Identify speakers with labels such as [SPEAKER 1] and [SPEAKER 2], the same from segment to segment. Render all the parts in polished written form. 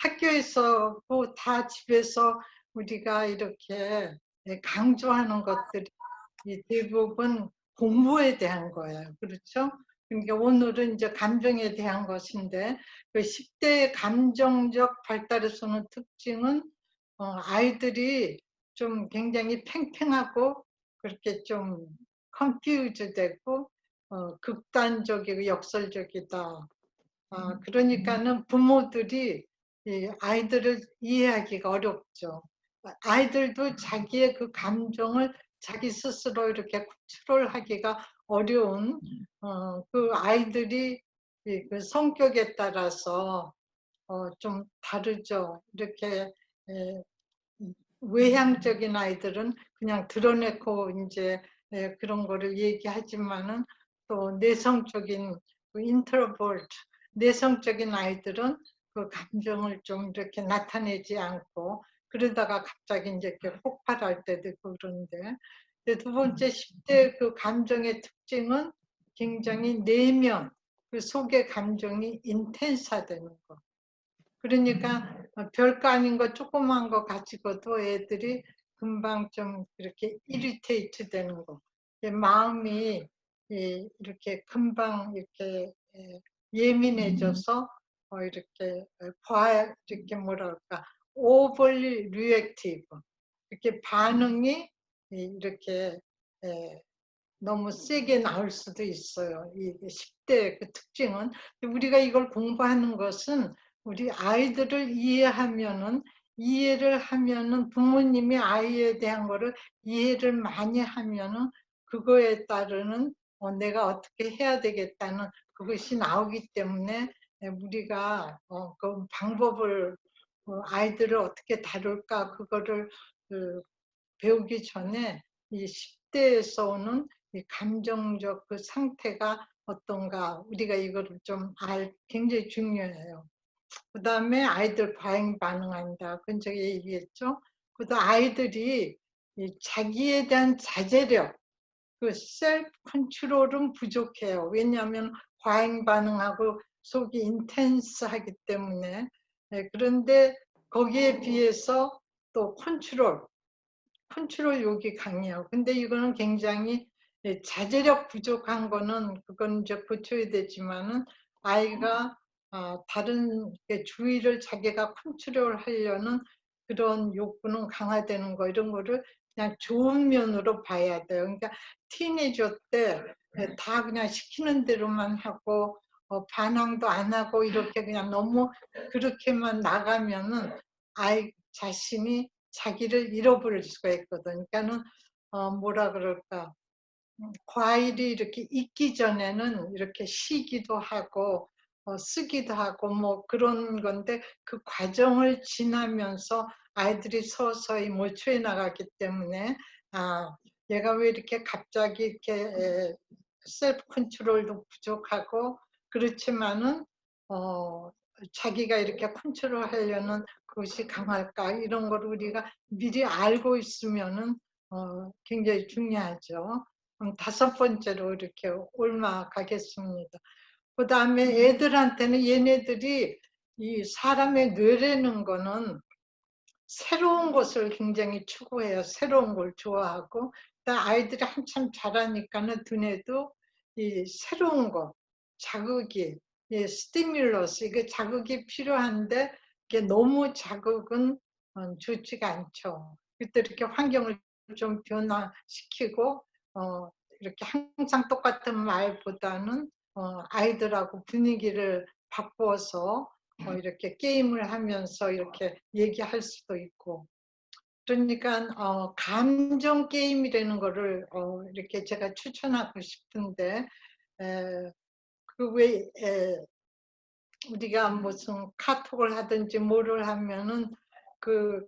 [SPEAKER 1] 학교에서 뭐 다 집에서 우리가 이렇게 강조하는 것들이 대부분 공부에 대한 거예요. 그렇죠? 그러니까 오늘은 이제 감정에 대한 것인데 그 10대의 감정적 발달에서는 특징은 아이들이 좀 굉장히 팽팽하고 그렇게 좀 컨퓨즈 되고 극단적이고 역설적이다. 그러니까는 부모들이 이 아이들을 이해하기가 어렵죠. 아이들도 자기의 그 감정을 자기 스스로 이렇게 컨트롤하기가 어려운 그 아이들이 그 성격에 따라서 좀 다르죠. 이렇게 외향적인 아이들은 그냥 드러내고 이제 그런 거를 얘기하지만은 또 내성적인 인트로버트 내성적인 아이들은 그 감정을 좀 이렇게 나타내지 않고 그러다가 갑자기 이제 이렇게 폭발할 때도 있고 그런데 두 번째 10대 그 감정의 특징은 굉장히 내면 그 속의 감정이 인텐스화되는 거. 그러니까 별거 아닌 거 조그만 거 가지고도 애들이 금방 좀 이렇게 이리테이트 되는 거. 마음이 이렇게 금방 이렇게 예민해져서 이렇게 이렇게 뭐랄까 오버리 리액티브 이렇게 반응이 이렇게 너무 세게 나올 수도 있어요. 이 10대 그 특징은. 우리가 이걸 공부하는 것은 우리 아이들을 이해를 하면은 부모님이 아이에 대한 거를 이해를 많이 하면은 그거에 따르는 내가 어떻게 해야 되겠다는 그것이 나오기 때문에 우리가 그 방법을 아이들을 어떻게 다룰까 그거를 그 배우기 전에 이 10대에서 오는 이 감정적 그 상태가 어떤가 우리가 이거를 좀 굉장히 중요해요. 그 다음에 아이들 과잉 반응한다. 그건 제가 얘기했죠. 그다음 아이들이 자기에 대한 자제력, 그 셀프 컨트롤은 부족해요. 왜냐하면 과잉 반응하고 속이 인텐스하기 때문에. 그런데 거기에 비해서 또 컨트롤욕이 강해요. 근데 이거는 굉장히 자제력 부족한 거는 그건 이제 고쳐야 되지만은 아이가 다른 주의를 자기가 컨트롤하려는 그런 욕구는 강화되는 거 이런 거를 그냥 좋은 면으로 봐야 돼요. 그러니까 티네이저 때 다 그냥 시키는 대로만 하고 반항도 안 하고 이렇게 그냥 너무 그렇게만 나가면은 아이 자신이 자기를 잃어버릴 수가 있거든. 그러니까는 뭐라 그럴까 과일이 이렇게 익기 전에는 이렇게 쉬기도 하고 쓰기도 하고 뭐 그런 건데 그 과정을 지나면서 아이들이 서서히 몰초해 나가기 때문에 얘가 왜 이렇게 갑자기 이렇게 셀프 컨트롤도 부족하고 그렇지만은 자기가 이렇게 컨트롤하려는 그것이 강할까 이런 걸 우리가 미리 알고 있으면은 굉장히 중요하죠. 다섯 번째로 이렇게 올라가겠습니다. 그 다음에 애들한테는 얘네들이 이 사람의 뇌라는 거는 새로운 것을 굉장히 추구해요. 새로운 걸 좋아하고 아이들이 한참 자라니까는 두뇌도 이 새로운 거, 자극이, 스티뮬러스, 이게 자극이 필요한데 이게 너무 자극은 좋지가 않죠. 그때 이렇게 환경을 좀 변화시키고 이렇게 항상 똑같은 말보다는 아이들하고 분위기를 바꾸어서 이렇게 게임을 하면서 이렇게 얘기할 수도 있고 그러니까 감정 게임이라는 거를 이렇게 제가 추천하고 싶은데 그왜 우리가 무슨 카톡을 하든지 뭐를 하면은 그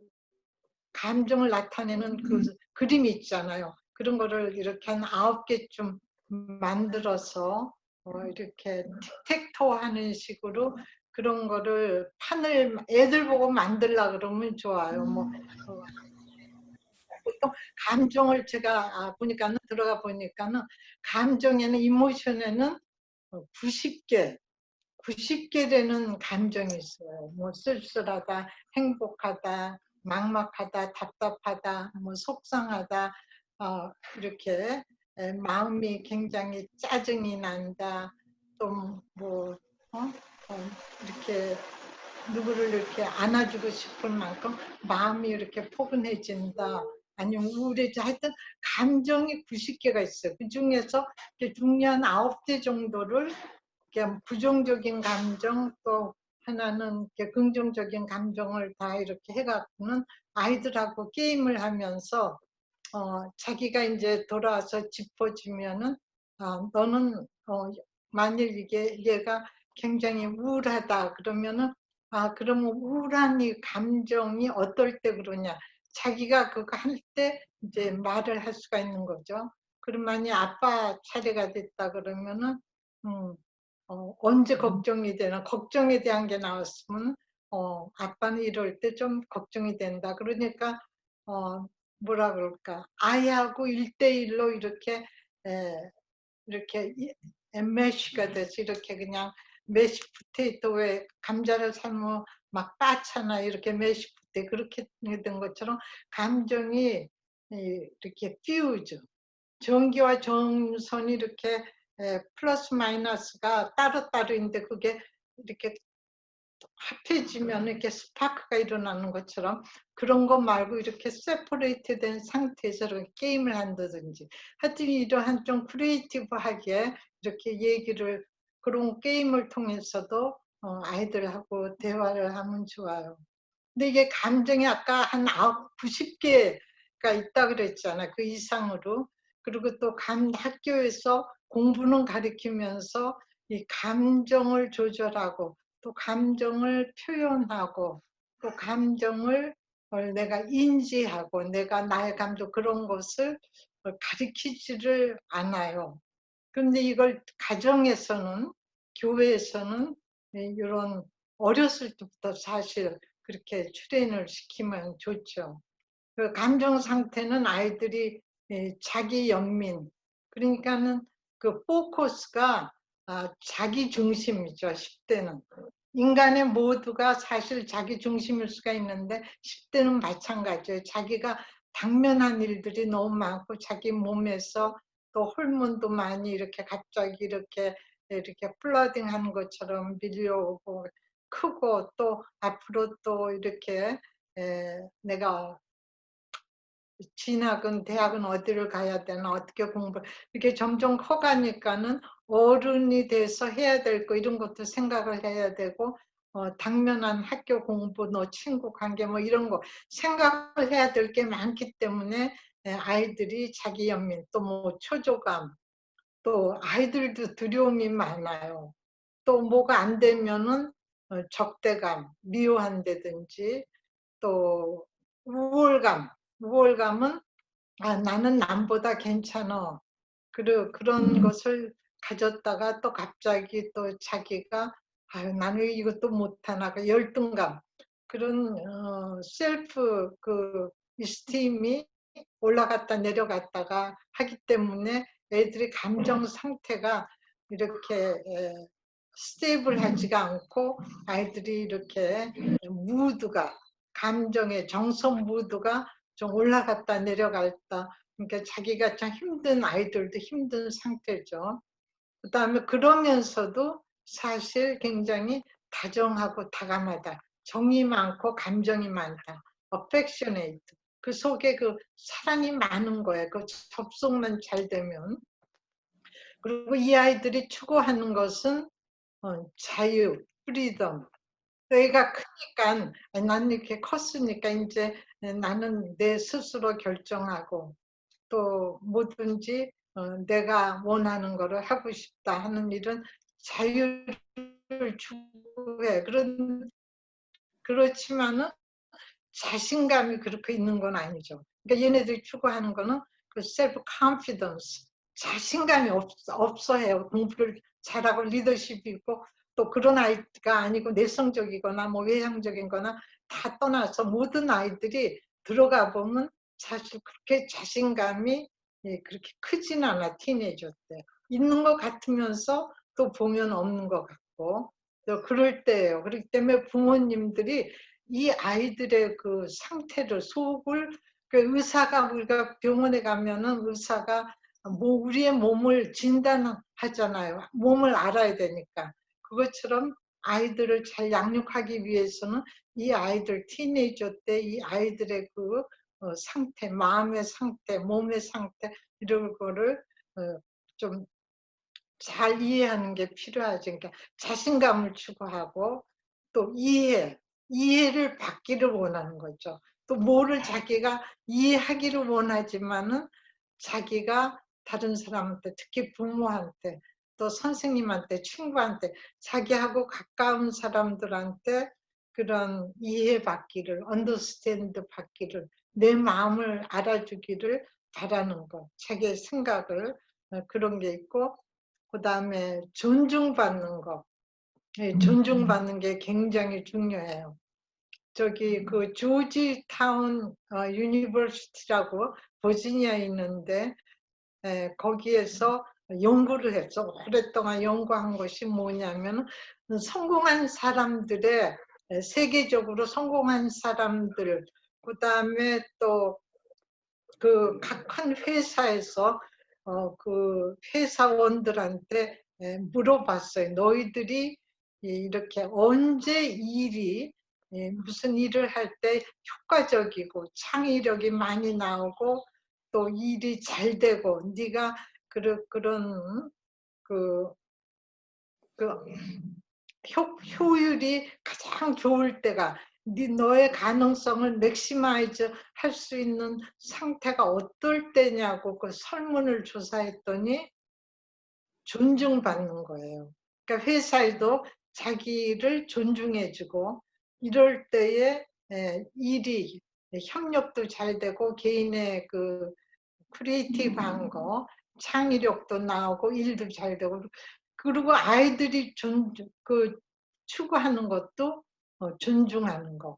[SPEAKER 1] 감정을 나타내는 그 그림이 있잖아요. 그런 거를 이렇게 한 9개쯤 만들어서 이렇게 틱택토 하는 식으로 그런 거를 판을 애들 보고 만들라 그러면 좋아요. 뭐 보통 감정을 제가 보니까는 들어가 보니까는 감정에는 이모션에는 90개 90개 되는 감정이 있어요. 뭐 쓸쓸하다, 행복하다, 막막하다, 답답하다, 뭐 속상하다, 이렇게 마음이 굉장히 짜증이 난다. 또 뭐 이렇게 누구를 이렇게 안아주고 싶을 만큼 마음이 이렇게 포근해진다. 아니면 우울해져. 하여튼 감정이 90개가 있어요. 그 중에서 중요한 9개 정도를 부정적인 감정, 또 하나는 긍정적인 감정을 다 이렇게 해갖고는 아이들하고 게임을 하면서 자기가 이제 돌아와서 짚어주면은 너는 만일 이게 얘가 굉장히 우울하다 그러면은 그러면 우울한 이 감정이 어떨 때 그러냐, 자기가 그거 할 때 이제 말을 할 수가 있는 거죠. 그럼 만약 아빠 차례가 됐다 그러면은 음, 언제 걱정이 되나, 걱정에 대한 게 나왔으면 아빠는 이럴 때 좀 걱정이 된다. 그러니까 뭐라 그럴까, 아이하고 1대1로 이렇게 에, 이렇게 메쉬가 돼서 이렇게 그냥 메쉬 포테이토에 감자를 삶으면 막 빠잖아, 이렇게 메쉬 포테이토 그렇게 된 것처럼 감정이 이렇게 퓨즈, 전기와 전선이 이렇게 플러스 마이너스가 따로따로 있는데 그게 이렇게 합해지면 이렇게 스파크가 일어나는 것처럼 그런 것 말고 이렇게 세퍼레이트 된 상태에서 이렇게 게임을 한다든지, 하여튼 이러한 좀 크리에이티브하게 이렇게 얘기를, 그런 게임을 통해서도 아이들하고 대화를 하면 좋아요. 근데 이게 감정이 아까 한 90개가 있다 그랬잖아, 그 이상으로. 그리고 또 학교에서 공부는 가르치면서 이 감정을 조절하고 또 감정을 표현하고 또 감정을 내가 인지하고 내가 나의 감정, 그런 것을 가르치지를 않아요. 그런데 이걸 가정에서는, 교회에서는 이런 어렸을 때부터 사실 그렇게 트레인을 시키면 좋죠. 그 감정 상태는 아이들이 자기 연민, 그러니까는 그 포커스가 자기 중심이죠. 10대는 인간의 모두가 사실 자기 중심일 수가 있는데 10대는 마찬가지예요. 자기가 당면한 일들이 너무 많고 자기 몸에서 또 호르몬도 많이 이렇게 갑자기 이렇게 플러딩 하는 것처럼 밀려오고 크고, 또 앞으로 또 이렇게 내가 진학은, 대학은 어디를 가야 되나, 어떻게 공부, 이렇게 점점 커가니까는 어른이 돼서 해야 될 거 이런 것도 생각을 해야 되고, 당면한 학교 공부, 너 친구 관계 뭐 이런 거 생각을 해야 될 게 많기 때문에 아이들이 자기 연민, 또 뭐 초조감, 또 아이들도 두려움이 많아요. 또 뭐가 안 되면은 적대감, 미워한다든지, 또 우월감, 우월감은 나는 남보다 괜찮아. 그런 것을 가졌다가 또 갑자기 또 자기가 나는 이것도 못하나, 그 열등감, 그런 셀프 그 이스팀이 올라갔다 내려갔다가 하기 때문에 애들이 감정 상태가 이렇게 스테이블하지가 않고 아이들이 이렇게 무드가, 감정의 정서 무드가 좀 올라갔다 내려갔다, 그러니까 자기가 참 힘든, 아이들도 힘든 상태죠. 그 다음에 그러면서도 사실 굉장히 다정하고 다감하다, 정이 많고 감정이 많다, affectionate, 그 속에 그 사랑이 많은 거예요. 그 접속만 잘 되면. 그리고 이 아이들이 추구하는 것은 자유, 프리덤. 애가 크니까 나는 이렇게 컸으니까 이제 나는 내 스스로 결정하고 또 뭐든지 내가 원하는 거를 하고 싶다 하는 이런 자유를 추구해. 그렇지만은 자신감이 그렇게 있는 건 아니죠. 그러니까 얘네들이 추구하는 거는 그 셀프 컨피던스, 자신감이 없어 해요. 공부를 잘하고 리더십이 있고, 또 그런 아이가 아니고 내성적이거나 뭐 외향적인 거나 다 떠나서 모든 아이들이 들어가 보면 사실 그렇게 자신감이 그렇게 크진 않아. 티네이저 때 있는 것 같으면서 또 보면 없는 것 같고, 또 그럴 때예요. 그렇기 때문에 부모님들이 이 아이들의 그 상태를 속을 그 의사가 우리가 병원에 가면은 의사가 뭐 우리의 몸을 진단하잖아요. 몸을 알아야 되니까. 그것처럼 아이들을 잘 양육하기 위해서는 이 아이들 티네이저 때 이 아이들의 그 상태, 마음의 상태, 몸의 상태 이런 거를 좀 잘 이해하는 게 필요하지. 그러니까 자신감을 추구하고 또 이해를 받기를 원하는 거죠. 또 뭐를 자기가 이해하기를 원하지만은 자기가 다른 사람한테, 특히 부모한테, 또 선생님한테, 친구한테, 자기하고 가까운 사람들한테 그런 이해받기를, 언더스탠드 받기를, 내 마음을 알아주기를 바라는 것, 자기의 생각을 그런 게 있고, 그 다음에 존중받는 거. 예, 존중받는 게 굉장히 중요해요. 저기 그 조지타운 유니버시티라고 버지니아에 있는데 거기에서 연구를 했어. 오랫동안 연구한 것이 뭐냐면 성공한 사람들의 세계적으로 성공한 사람들 그 다음에 또 그 각 한 회사에서 그 회사원들한테 물어봤어요. 너희들이 이렇게 언제 일이 무슨 일을 할 때 효과적이고 창의력이 많이 나오고 또 일이 잘 되고 네가 그런 그, 그 효율이 가장 좋을 때가 너의 가능성을 맥시마이즈 할 수 있는 상태가 어떨 때냐고 그 설문을 조사했더니 존중받는 거예요. 그러니까 회사에도 자기를 존중해주고 이럴 때에 일이 협력도 잘 되고 개인의 그 크리에이티브한 거 창의력도 나오고 일도 잘 되고 그리고 아이들이 추구하는 것도 존중하는 거.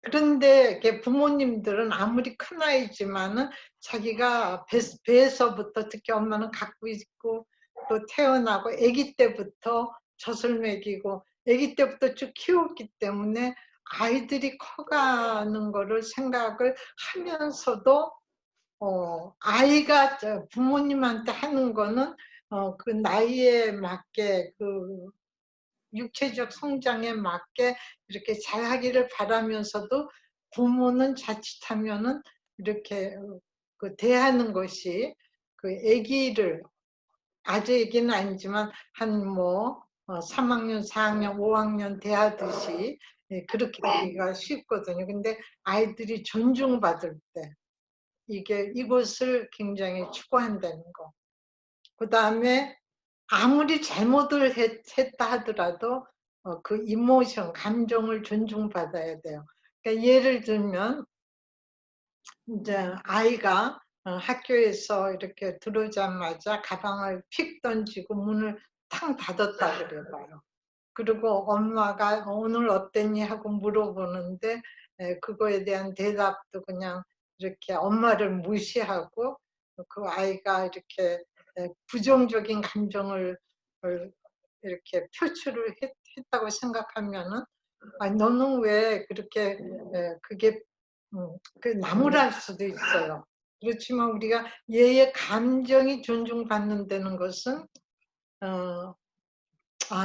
[SPEAKER 1] 그런데 부모님들은 아무리 큰 아이지만은 자기가 배에서부터 특히 엄마는 갖고 있고 또 태어나고 아기 때부터 젖을 먹이고 아기 때부터 쭉 키웠기 때문에 아이들이 커가는 거를 생각을 하면서도 아이가 부모님한테 하는 거는 그 나이에 맞게 그 육체적 성장에 맞게 이렇게 잘하기를 바라면서도 부모는 자칫하면은 이렇게 그 대하는 것이 그 아기를 아주 아기는 아니지만 한 뭐 3학년, 4학년, 5학년 대하듯이 그렇게 되기가 쉽거든요. 근데 아이들이 존중받을 때 이게 이것을 굉장히 추구한다는 거. 그 다음에 아무리 잘못을 했다 하더라도 그 이모션, 감정을 존중받아야 돼요. 그러니까 예를 들면 이제 아이가 학교에서 이렇게 들어오자마자 가방을 픽 던지고 문을 탕 닫았다 그래봐요. 그리고 엄마가 오늘 어땠니 하고 물어보는데 그거에 대한 대답도 그냥 이렇게 엄마를 무시하고 그 아이가 이렇게 부정적인 감정을 이렇게 표출을 했다고 생각하면은 너는 왜 그렇게 그게 그 나무랄 수도 있어요. 그렇지만 우리가 얘의 감정이 존중받는다는 것은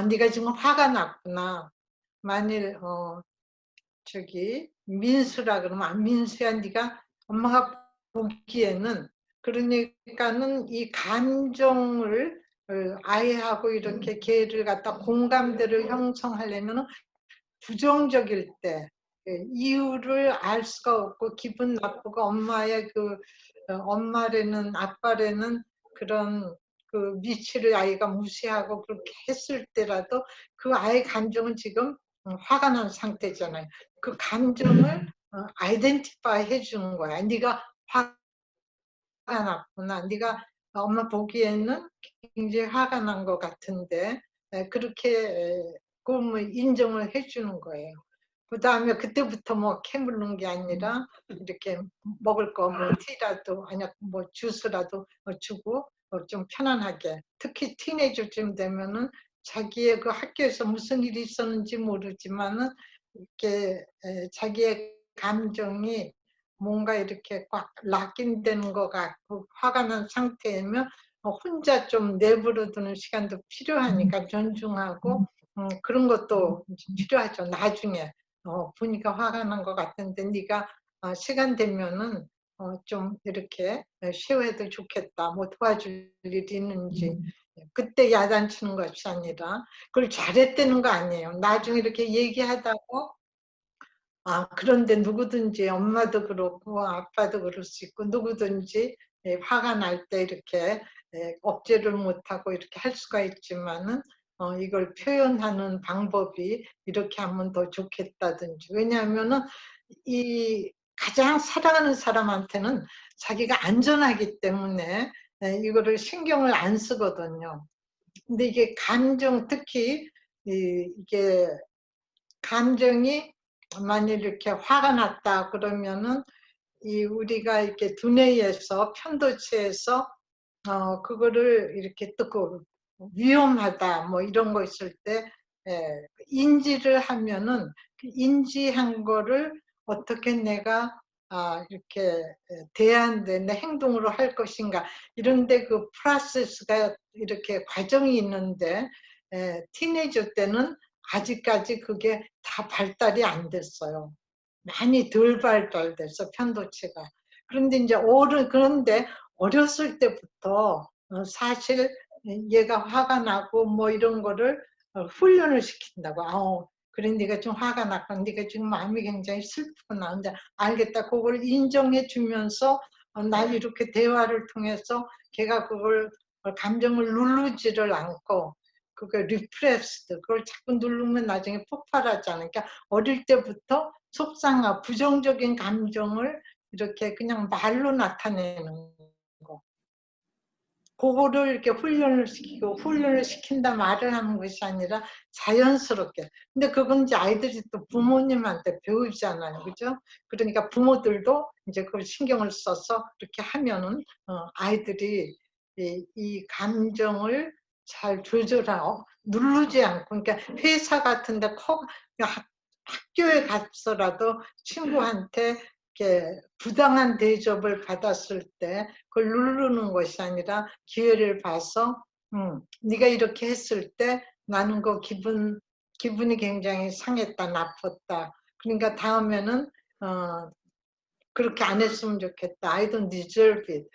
[SPEAKER 1] 네가 지금 화가 났구나. 만일 저기 민수라 그러면 민수야 네가 엄마가 보기에는 그러니까는 이 감정을 아이하고 이렇게 걔를 갖다 공감대를 형성하려면 부정적일 때 이유를 알 수가 없고 기분 나쁘고 엄마의 그 엄마라는 아빠라는 그런 그 위치를 아이가 무시하고 그렇게 했을 때라도 그 아이의 감정은 지금 화가 난 상태잖아요. 그 감정을 아이덴티파이 해주는 거야. 네가 화가 났구나. 네가 엄마 보기에는 굉장히 화가 난 것 같은데 그렇게 그걸 인정을 해주는 거예요. 그 다음에 그때부터 뭐 캐물는 게 아니라 이렇게 먹을 거 뭐 티라도 아니야 뭐 주스라도 주고 좀 편안하게 특히 티네이저쯤 되면은 자기의 그 학교에서 무슨 일이 있었는지 모르지만은 이렇게 자기의 감정이 뭔가 이렇게 꽉 락인되는 것 같고 화가 난 상태이면 혼자 좀 내버려 두는 시간도 필요하니까 존중하고 그런 것도 필요하죠. 나중에 보니까 화가 난 것 같은데 네가 시간 되면은 좀 이렇게 쉬어도 좋겠다. 뭐 도와줄 일이 있는지. 그때 야단치는 것이 아니라 그걸 잘했다는 거 아니에요. 나중에 이렇게 얘기하다가 그런데 누구든지 엄마도 그렇고 아빠도 그럴 수 있고 누구든지 화가 날 때 이렇게 억제를 못하고 이렇게 할 수가 있지만은 이걸 표현하는 방법이 이렇게 하면 더 좋겠다든지. 왜냐하면은 이 가장 사랑하는 사람한테는 자기가 안전하기 때문에 이거를 신경을 안 쓰거든요. 근데 이게 감정, 특히 이게 감정이 만일 이렇게 화가 났다 그러면은 이 우리가 이렇게 두뇌에서 편도체에서 그거를 이렇게 듣고 위험하다 뭐 이런 거 있을 때 인지를 하면은 그 인지한 거를 어떻게 내가 이렇게 대안돼 내 행동으로 할 것인가 이런데 그 프로세스가 이렇게 과정이 있는데 티네이저 때는 아직까지 그게 다 발달이 안 됐어요. 많이 덜 발달돼서 편도체가. 그런데 이제 그런데 어렸을 때부터 사실 얘가 화가 나고 뭐 이런 거를 훈련을 시킨다고. 그래 네가 좀 화가 났고 네가 지금 마음이 굉장히 슬프구나. 근데 알겠다. 그걸 인정해 주면서 난 이렇게 대화를 통해서 걔가 그걸 감정을 누르지를 않고 그게 리프레스드 그걸 자꾸 누르면 나중에 폭발하잖아요. 그러니까 어릴 때부터 속상한 부정적인 감정을 이렇게 그냥 말로 나타내는 거. 그거를 이렇게 훈련을 시키고 훈련을 시킨다 말을 하는 것이 아니라 자연스럽게. 근데 그건 이제 아이들이 또 부모님한테 배우잖아요. 그죠? 그러니까 부모들도 이제 그걸 신경을 써서 이렇게 하면은 아이들이 이 감정을 잘 조절하고 누르지 않고 그러니까 회사 같은 데 학교에 갔어라도 친구한테 이렇게 부당한 대접을 받았을 때 그걸 누르는 것이 아니라 기회를 봐서 네가 이렇게 했을 때 나는 그 기분이 굉장히 상했다, 나빴다. 그러니까 다음에는 그렇게 안 했으면 좋겠다. I don't deserve it.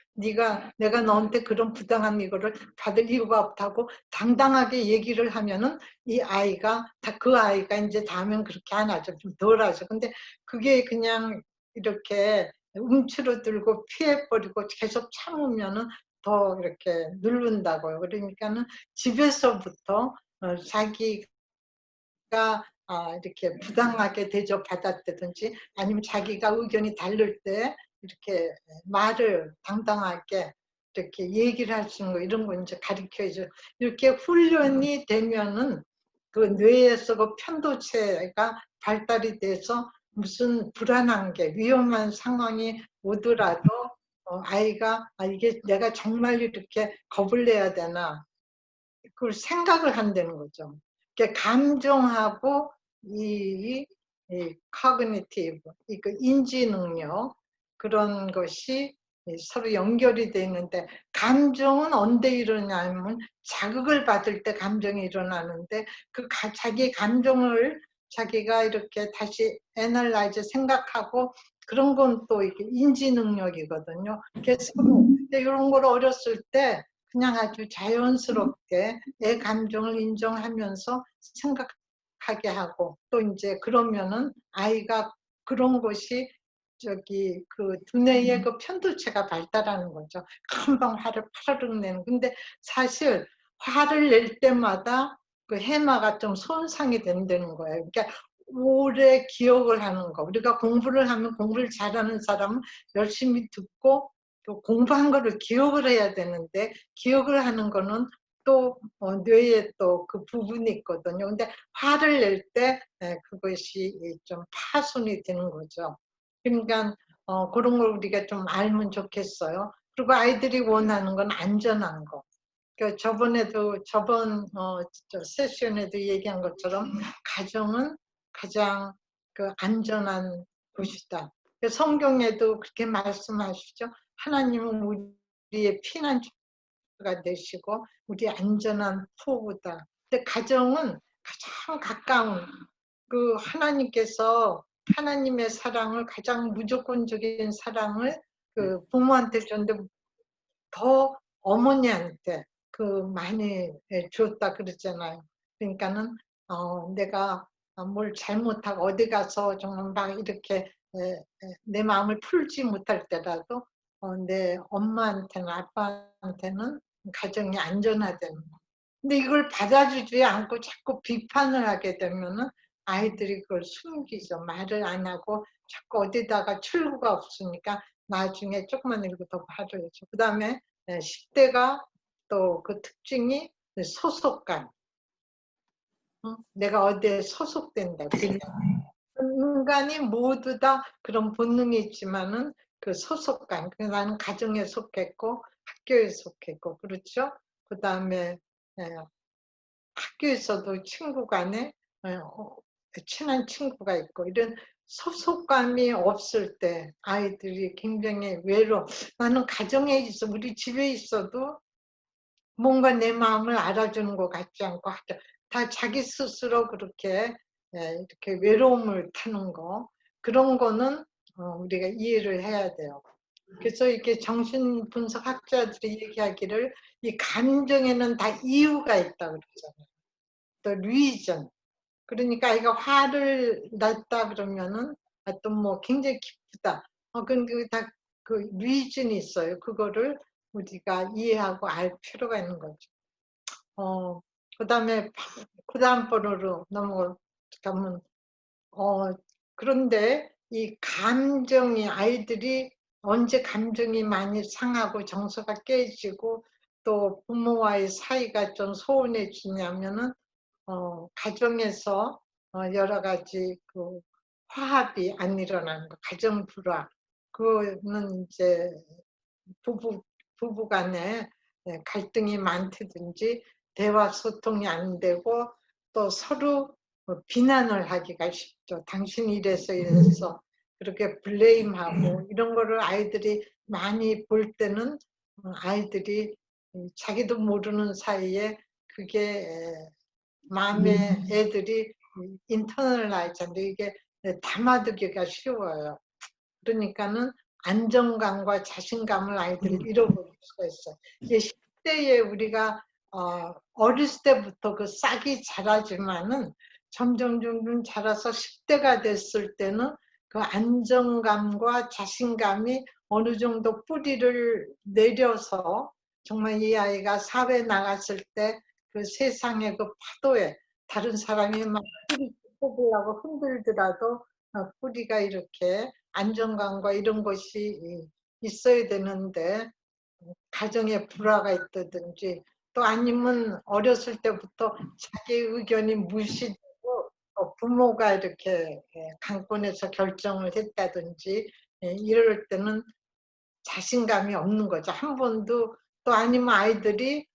[SPEAKER 1] 내가 너한테 그런 부당한 이거를 받을 이유가 없다고 당당하게 얘기를 하면은 그 아이가 이제 다음엔 그렇게 안 하죠. 좀 덜 하죠. 근데 그게 그냥 이렇게 움츠러들고 피해버리고 계속 참으면은 더 이렇게 누른다고요. 그러니까는 집에서부터 자기가 이렇게 부당하게 대접받았다든지 아니면 자기가 의견이 다를 때 이렇게 말을 당당하게 이렇게 얘기를 할 수 있는 거 이런 거 이제 가르쳐야죠. 이렇게 훈련이 되면은 그 뇌에서 그 편도체가 발달이 돼서 무슨 불안한 게 위험한 상황이 오더라도 아이가 이게 내가 정말 이렇게 겁을 내야 되나 그걸 생각을 한다는 거죠. 그러니까 감정하고 이 cognitive, 그 인지 능력 그런 것이 서로 연결이 돼 있는데 감정은 언제 일어나냐면 자극을 받을 때 감정이 일어나는데 자기 감정을 자기가 이렇게 다시 애널라이즈 생각하고 그런 건 또 이렇게 인지 능력이거든요. 그래서 이런 걸 어렸을 때 그냥 아주 자연스럽게 내 감정을 인정하면서 생각하게 하고 또 이제 그러면은 아이가 그런 것이 그 두뇌의 그 편도체가 발달하는 거죠. 금방 화를 파르륵 내는. 근데 사실 화를 낼 때마다 그 해마가 좀 손상이 된다는 거예요. 그러니까 오래 기억을 하는 거. 우리가 공부를 하면 공부를 잘하는 사람은 열심히 듣고 또 공부한 거를 기억을 해야 되는데 기억을 하는 거는 또 뇌에 또 그 부분이 있거든요. 근데 화를 낼 때 그것이 좀 파손이 되는 거죠. 그러니까 그런 걸 우리가 좀 알면 좋겠어요. 그리고 아이들이 원하는 건 안전한 거. 그 저번 세션에도 얘기한 것처럼 가정은 가장 그 안전한 곳이다. 그 성경에도 그렇게 말씀하시죠. 하나님은 우리의 피난처가 되시고 우리 안전한 포구다. 근데 가정은 가장 가까운 그 하나님께서 하나님의 사랑을 가장 무조건적인 사랑을 그 부모한테 줬는데 더 어머니한테 그 많이 줬다 그랬잖아요. 그러니까는 내가 뭘 잘못하고 어디 가서 정말 막 이렇게 내 마음을 풀지 못할 때라도 내 엄마한테는 아빠한테는 가정이 안전하다는 거. 근데 이걸 받아주지 않고 자꾸 비판을 하게 되면은 아이들이 그걸 숨기죠. 말을 안 하고 자꾸 어디다가 출구가 없으니까 나중에 조금만 읽고 더 바르죠. 그 다음에 10대가 또 그 특징이 소속감. 내가 어디에 소속된다. 인간이 모두 다 그런 본능이 있지만은 그 소속감. 나는 가정에 속했고 학교에 속했고 그렇죠. 그 다음에 학교에서도 친구 간에 친한 친구가 있고 이런 소속감이 없을 때 아이들이 굉장히 외로워. 나는 가정에 있어 우리 집에 있어도 뭔가 내 마음을 알아주는 것 같지 않고 다 자기 스스로 그렇게 이렇게 외로움을 타는 거 그런 거는 우리가 이해를 해야 돼요. 그래서 이렇게 정신분석학자들이 얘기하기를 이 감정에는 다 이유가 있다고 그러잖아요. 또 리전. 그러니까 아이가 화를 냈다 그러면은 또 뭐 굉장히 기쁘다. 근데 다그 리즌이 있어요. 그거를 우리가 이해하고 알 필요가 있는 거죠. 그다음에 그다음 번호로 넘어가면 그런데 이 감정이 아이들이 언제 감정이 많이 상하고 정서가 깨지고 또 부모와의 사이가 좀 소원해지냐면은 가정에서 여러 가지 그 화합이 안 일어나는 거, 가정 불화. 그거는 이제 부부 간에 갈등이 많다든지 대화 소통이 안 되고 또 서로 비난을 하기가 쉽죠. 당신이 이래서 그렇게 블레임하고 이런 거를 아이들이 많이 볼 때는 아이들이 자기도 모르는 사이에 그게 마음에 애들이 인터널라이즈인데 이게 담아두기가 쉬워요. 그러니까는 안정감과 자신감을 아이들이 잃어버릴 수가 있어요. 이제 10대에 우리가 어렸을 때부터 그 싹이 자라지만은 점점 자라서 10대가 됐을 때는 그 안정감과 자신감이 어느 정도 뿌리를 내려서 정말 이 아이가 사회에 나갔을 때 그 세상의 그 파도에 다른 사람이 막 뿌리 뽑으려고 흔들더라도 뿌리가 이렇게 안정감과 이런 것이 있어야 되는데 가정에 불화가 있다든지 또 아니면 어렸을 때부터 자기 의견이 무시되고 부모가 이렇게 강권해서 결정을 했다든지 이럴 때는 자신감이 없는 거죠. 한 번도 또 아니면 아이들이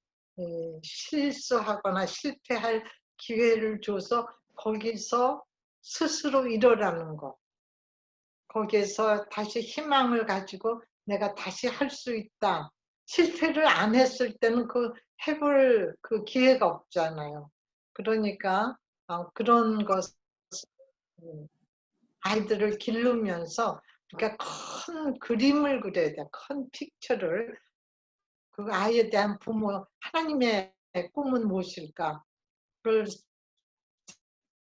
[SPEAKER 1] 실수하거나 실패할 기회를 줘서 거기서 스스로 일어나는 거. 거기에서 다시 희망을 가지고 내가 다시 할 수 있다. 실패를 안 했을 때는 그 해볼 그 기회가 없잖아요. 그러니까 그런 것 아이들을 기르면서 그러니까 큰 그림을 그려야 돼. 큰 픽처를 그 아이에 대한 부모 하나님의 꿈은 무엇일까? 그걸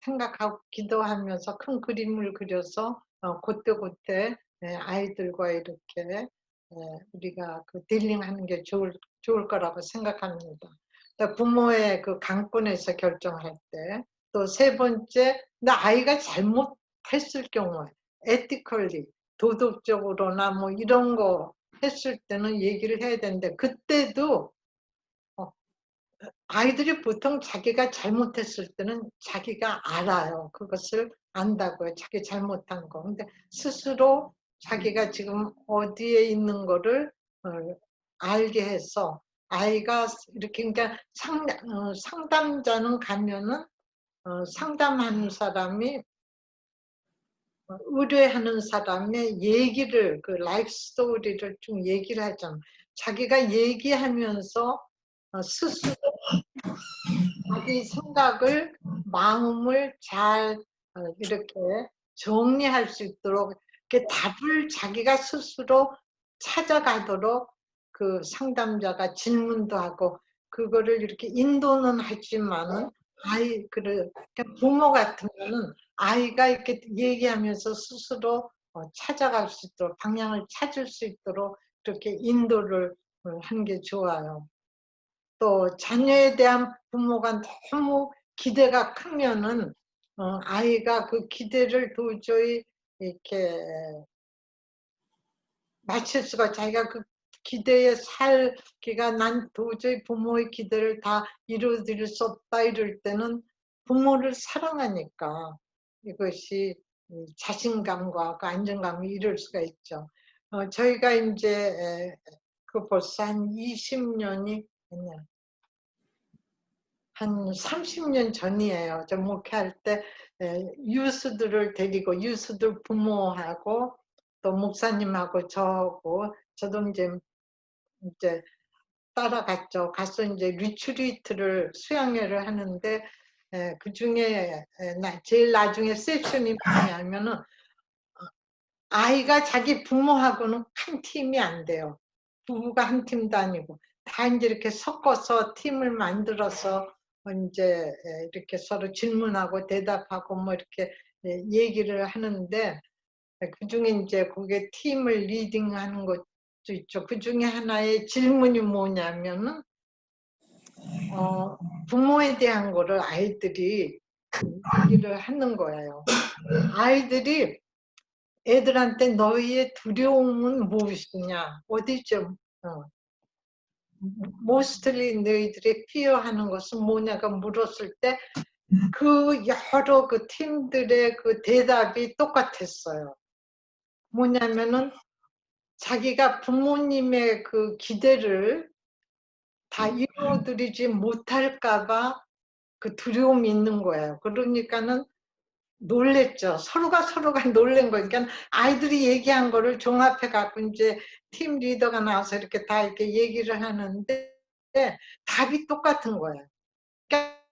[SPEAKER 1] 생각하고 기도하면서 큰 그림을 그려서 그때그때 아이들과 이렇게 우리가 그 딜링하는 게 좋을 거라고 생각합니다. 부모의 그 강권에서 결정할 때, 또 세 번째, 나 아이가 잘못했을 경우에, 에티컬리, 도덕적으로나 뭐 이런 거 했을 때는 얘기를 해야 되는데, 그때도 아이들이 보통 자기가 잘못했을 때는 자기가 알아요. 그것을 안다고요. 자기 잘못한 거. 근데 스스로 자기가 지금 어디에 있는 거를 알게 해서 아이가 이렇게 그러니까 상담자는 가면은 상담하는 사람이 의뢰하는 사람의 얘기를 그 라이프 스토리를 좀 얘기를 하잖아. 자기가 얘기하면서 스스로 자기 생각을 마음을 잘 이렇게 정리할 수 있도록 이렇게 답을 자기가 스스로 찾아가도록 그 상담자가 질문도 하고 그거를 이렇게 인도는 하지만은 그러니까 부모 같으면은 아이가 이렇게 얘기하면서 스스로 찾아갈 수 있도록 방향을 찾을 수 있도록 이렇게 인도를 하는 게 좋아요. 또 자녀에 대한 부모가 너무 기대가 크면은 아이가 그 기대를 도저히 이렇게 맞출 수가 자기가 그 기대에 살기가 난 도저히 부모의 기대를 다 이루어드릴 수 없다 이럴 때는 부모를 사랑하니까 이것이 자신감과 그 안정감이 이룰 수가 있죠. 저희가 이제 그 벌써 한 20년이 됐네요. 한 30년 전이에요. 저 목회할 때 유스들을 데리고 유스들 부모하고 또 목사님하고 저도 이제 따라갔죠. 가서 이제 리트리트를 수양회를 하는데 그 중에 제일 나중에 세션이 뭐냐면은 아이가 자기 부모하고는 한 팀이 안 돼요. 부부가 한 팀도 아니고 다 이제 이렇게 섞어서 팀을 만들어서 이제 이렇게 서로 질문하고 대답하고 뭐 이렇게 얘기를 하는데 그 중에 이제 그게 팀을 리딩하는 것도 있죠. 그 중에 하나의 질문이 뭐냐면은 부모에 대한 거를 아이들이 얘기를 하는 거예요. 아이들이 애들한테 너희의 두려움은 무엇이냐? 어디죠? mostly 너희들이 fear하는 것은 뭐냐가 물었을 때 그 여러 그 팀들의 그 대답이 똑같았어요. 뭐냐면은 자기가 부모님의 그 기대를 다 이루어드리지 못할까봐 그 두려움이 있는 거예요. 그러니까는 놀랬죠. 서로가 놀란 거예요. 그러니까 아이들이 얘기한 거를 종합해 갖고 이제 팀 리더가 나와서 이렇게 다 이렇게 얘기를 하는데 답이 똑같은 거예요. 그러니까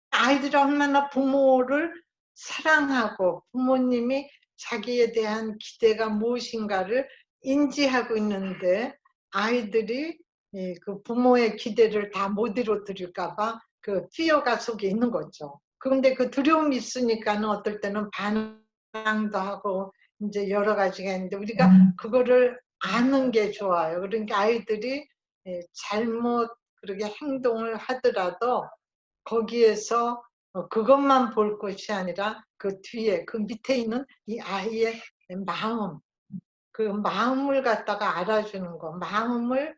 [SPEAKER 1] 아이들이 얼마나 부모를 사랑하고 부모님이 자기에 대한 기대가 무엇인가를 인지하고 있는데 아이들이 그 부모의 기대를 다 못 이루어드릴까 봐 그 피어가 속에 있는 거죠. 그런데 그 두려움이 있으니까는 어떨 때는 반항도 하고 이제 여러 가지가 있는데 우리가 그거를 아는 게 좋아요. 그러니까 아이들이 잘못 그렇게 행동을 하더라도 거기에서 그것만 볼 것이 아니라 그 뒤에 그 밑에 있는 이 아이의 마음, 그 마음을 갖다가 알아주는 거, 마음을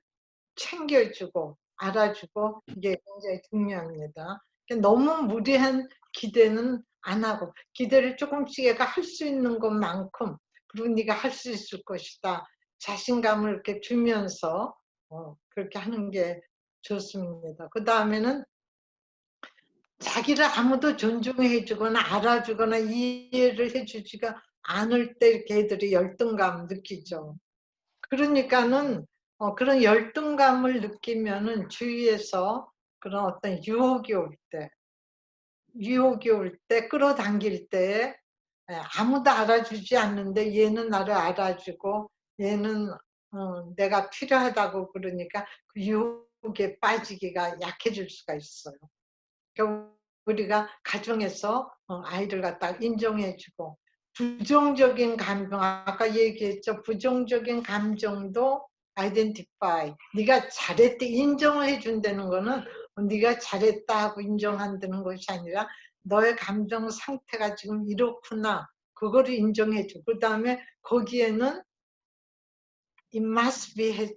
[SPEAKER 1] 챙겨주고 알아주고 이게 굉장히 중요합니다. 너무 무리한 기대는 안 하고 기대를 조금씩 얘가 할 수 있는 것만큼 그리고 네가 할 수 있을 것이다. 자신감을 이렇게 주면서 그렇게 하는 게 좋습니다. 그 다음에는 자기를 아무도 존중해 주거나 알아주거나 이해를 해주지가 않을 때 이렇게 애들이 열등감 느끼죠. 그러니까는 그런 열등감을 느끼면은 주위에서 그런 어떤 유혹이 올 때, 끌어당길 때 아무도 알아주지 않는데 얘는 나를 알아주고 얘는 내가 필요하다고 그러니까 그 유혹에 빠지기가 약해질 수가 있어요. 그러니까 우리가 가정에서 아이들 갖다 인정해주고 부정적인 감정 아까 얘기했죠. 부정적인 감정도 아이덴티파이 네가 잘했대 인정을 해준다는 거는 네가 잘했다 하고 인정한다는 것이 아니라 너의 감정 상태가 지금 이렇구나 그거를 인정해줘. 그 다음에 거기에는 it must be has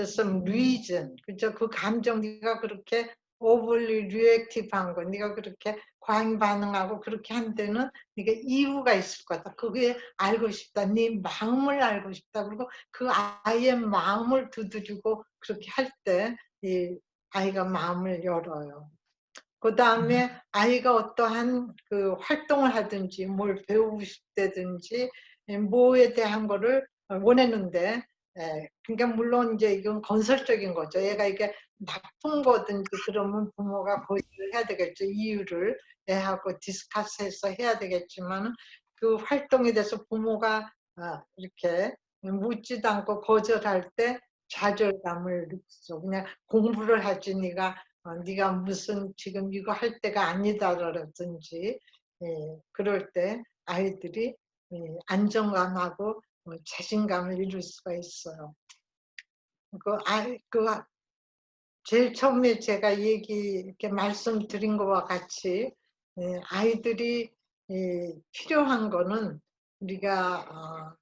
[SPEAKER 1] some reason. 그죠? 그 감정 네가 그렇게 overly reactive한 거, 네가 그렇게 과잉 반응하고 그렇게 한 데는 네가 이유가 있을 거다. 그게 알고 싶다. 네 마음을 알고 싶다. 그리고 그 아이의 마음을 두드리고 그렇게 할 때 이 아이가 마음을 열어요. 그 다음에 아이가 어떠한 그 활동을 하든지 뭘 배우고 싶다든지 뭐에 대한 거를 원했는데, 그러니까 물론 이제 이건 건설적인 거죠. 얘가 이게 나쁜 거든지 그러면 부모가 고지를 해야 되겠죠. 이유를 애하고 디스커스해서 해야 되겠지만 그 활동에 대해서 부모가 이렇게 묻지도 않고 거절할 때 좌절감을 느끼죠. 그냥 공부를 하지 네가 무슨 지금 이거 할 때가 아니다라든지, 그럴 때 아이들이 안정감하고 자신감을 이룰 수가 있어요. 그 제일 처음에 제가 이렇게 말씀드린 것과 같이 아이들이 필요한 거는 우리가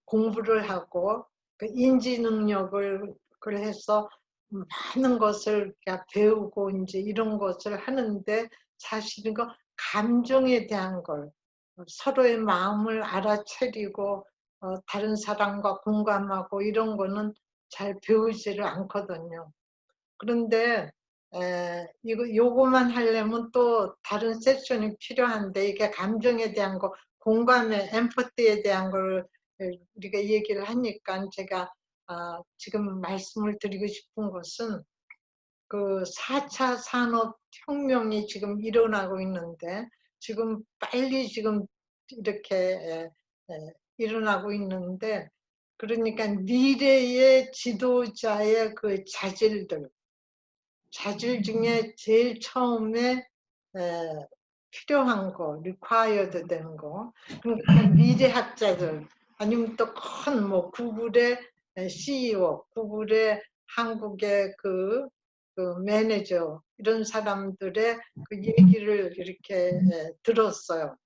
[SPEAKER 1] 공부를 하고 그 인지 능력을 해서 많은 것을 배우고 이제 이런 것을 하는데, 사실은 그 감정에 대한 걸 서로의 마음을 알아차리고 다른 사람과 공감하고 이런 거는 잘 배우지를 않거든요. 그런데 요거만 하려면 또 다른 세션이 필요한데, 이게 감정에 대한 거, 공감에, 엠퍼티에 대한 걸 우리가 얘기를 하니까 제가 지금 말씀을 드리고 싶은 것은 그 4차 산업혁명이 지금 일어나고 있는데, 지금 빨리 지금 이렇게 일어나고 있는데, 그러니까 미래의 지도자의 그 자질 중에 제일 처음에 필요한 거, required 되는 거, 그러니까 미래학자들 아니면 또 큰 뭐 구글의 CEO, 구글의 한국의 그 매니저, 이런 사람들의 그 얘기를 이렇게 들었어요.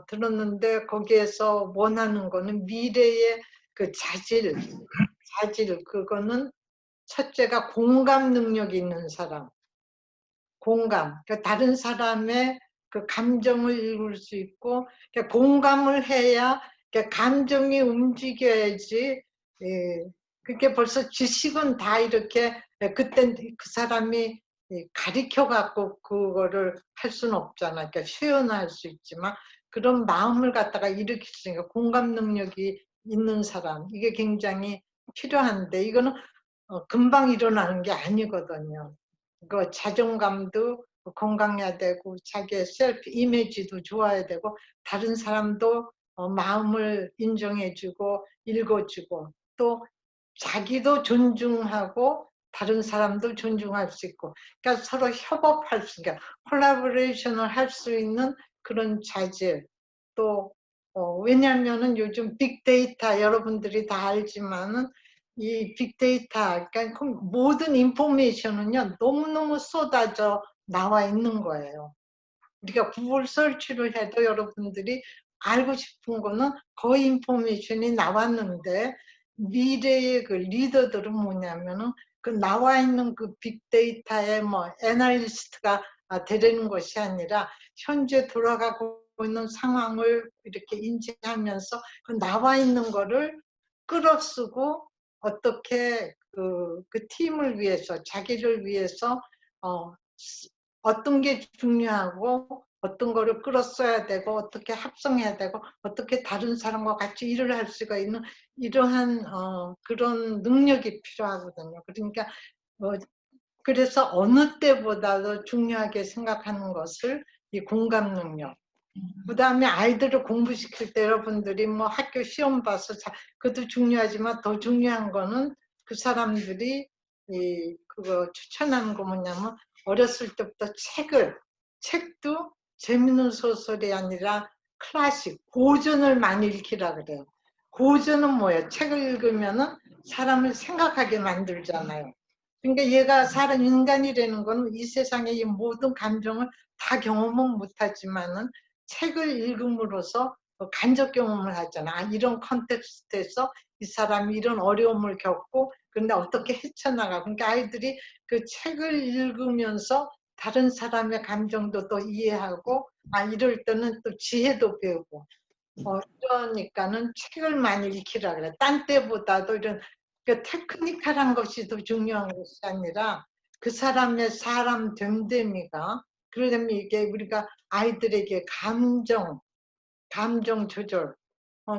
[SPEAKER 1] 들었는데 거기에서 원하는 거는 미래의 그 자질, 그거는 첫째가 공감 능력이 있는 사람. 공감. 그러니까 다른 사람의 그 감정을 읽을 수 있고, 그러니까 공감을 해야 그러니까 감정이 움직여야지. 그게 벌써 지식은 다 이렇게 그때 그 사람이 가르쳐 갖고 그거를 할 수는 없잖아. 그러니까 표현할 수 있지만 그런 마음을 갖다가 일으킬 수 있으니까 공감 능력이 있는 사람, 이게 굉장히 필요한데, 이거는 금방 일어나는 게 아니거든요. 그 자존감도 건강해야 되고 자기의 셀프 이미지도 좋아야 되고 다른 사람도 마음을 인정해주고 읽어주고 또 자기도 존중하고 다른 사람도 존중할 수 있고, 그러니까 서로 협업할 수 있는, 콜라보레이션을 할 수 있는 그런 자질. 또 왜냐하면은 요즘 빅데이터 여러분들이 다 알지만은 이 빅데이터, 그러니까 그 모든 인포메이션은요 너무너무 쏟아져 나와 있는 거예요. 우리가 구글 서치를 해도 여러분들이 알고 싶은 거는 거의 인포메이션이 나왔는데, 미래의 그 리더들은 뭐냐면은 그 나와 있는 그 빅데이터의 뭐 애널리스트가 되려는 것이 아니라 현재 돌아가고 있는 상황을 이렇게 인지하면서 그 나와 있는 거를 끌어쓰고 어떻게 그 팀을 위해서, 자기를 위해서 어떤 게 중요하고 어떤 거를 끌어써야 되고 어떻게 합성해야 되고 어떻게 다른 사람과 같이 일을 할 수가 있는 이러한 그런 능력이 필요하거든요. 그러니까 그래서 어느 때보다도 중요하게 생각하는 것을 이 공감 능력. 그 다음에 아이들을 공부시킬 때 여러분들이 뭐 학교 시험 봐서 그것도 중요하지만 더 중요한 거는 그 사람들이 그거 추천하는 거 뭐냐면, 어렸을 때부터 책도 재밌는 소설이 아니라 클래식, 고전을 많이 읽히라 그래요. 고전은 뭐예요? 책을 읽으면은 사람을 생각하게 만들잖아요. 그러니까 얘가 사람 인간이라는 건 이 세상의 이 모든 감정을 다 경험은 못하지만은 책을 읽음으로써 간접 경험을 하잖아. 이런 컨텍스트에서 이 사람이 이런 어려움을 겪고 그런데 어떻게 헤쳐나가. 그러니까 아이들이 그 책을 읽으면서 다른 사람의 감정도 또 이해하고, 이럴 때는 또 지혜도 배우고, 그러니까는 책을 많이 읽히라 그래. 딴 때보다도 이런 그 테크니컬한 것이 더 중요한 것이 아니라 그 사람의 사람 됨됨이가, 그러려면 이게 우리가 아이들에게 감정 조절,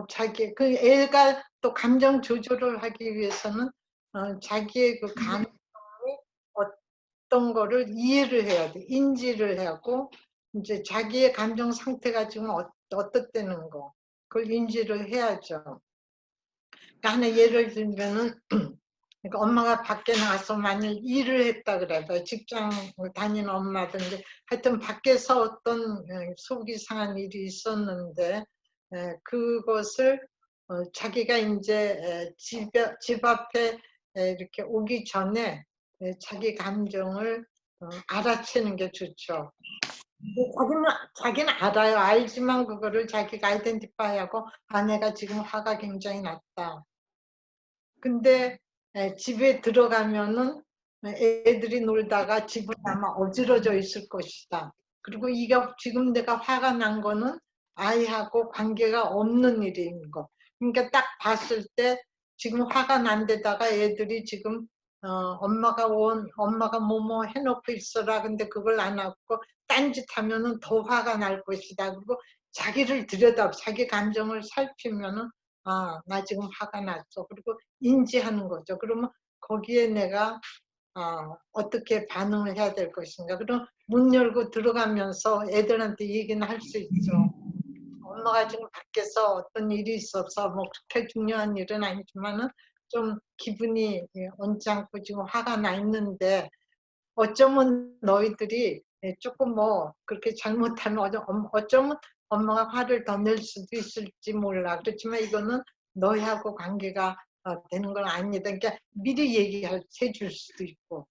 [SPEAKER 1] 자기 그 애가 또 감정 조절을 하기 위해서는 자기의 그 감정이 어떤 거를 이해를 해야 돼, 인지를 하고 이제 자기의 감정 상태가 지금 어떻다는 거, 그걸 인지를 해야죠. 그러니까 하나 예를 들면은 그러니까 엄마가 밖에 나가서 만일 일을 했다 그래도 직장을 다니는 엄마든지 하여튼 밖에서 어떤 속이 상한 일이 있었는데 그것을 자기가 이제 집 앞에 이렇게 오기 전에 자기 감정을 알아채는 게 좋죠. 자기는 알아요. 알지만 그거를 자기가 아이덴티파이하고 내가 지금 화가 굉장히 났다. 근데 집에 들어가면은 애들이 놀다가 집은 아마 어지러져 있을 것이다. 그리고 이게 지금 내가 화가 난 거는 아이하고 관계가 없는 일인 거. 그러니까 딱 봤을 때 지금 화가 난 데다가 애들이 지금 엄마가 뭐뭐 해놓고 있어라. 근데 그걸 안 하고 딴짓하면은 더 화가 날 것이다. 그리고 자기를 자기 감정을 살피면은 나 지금 화가 났어. 그리고 인지하는 거죠. 그러면 거기에 내가 어떻게 반응을 해야 될 것인가. 그럼 문 열고 들어가면서 애들한테 얘기는 할 수 있죠. 엄마가 지금 밖에서 어떤 일이 있어서 뭐 그렇게 중요한 일은 아니지만은 좀 기분이 언짢고 지금 화가 나 있는데 어쩌면 너희들이 조금 뭐 그렇게 잘못하면 어쩌면 엄마가 화를 더 낼 수도 있을지 몰라. 그렇지만 이거는 너희하고 관계가 되는 건 아니다. 그러니까 미리 얘기해 줄 수도 있고.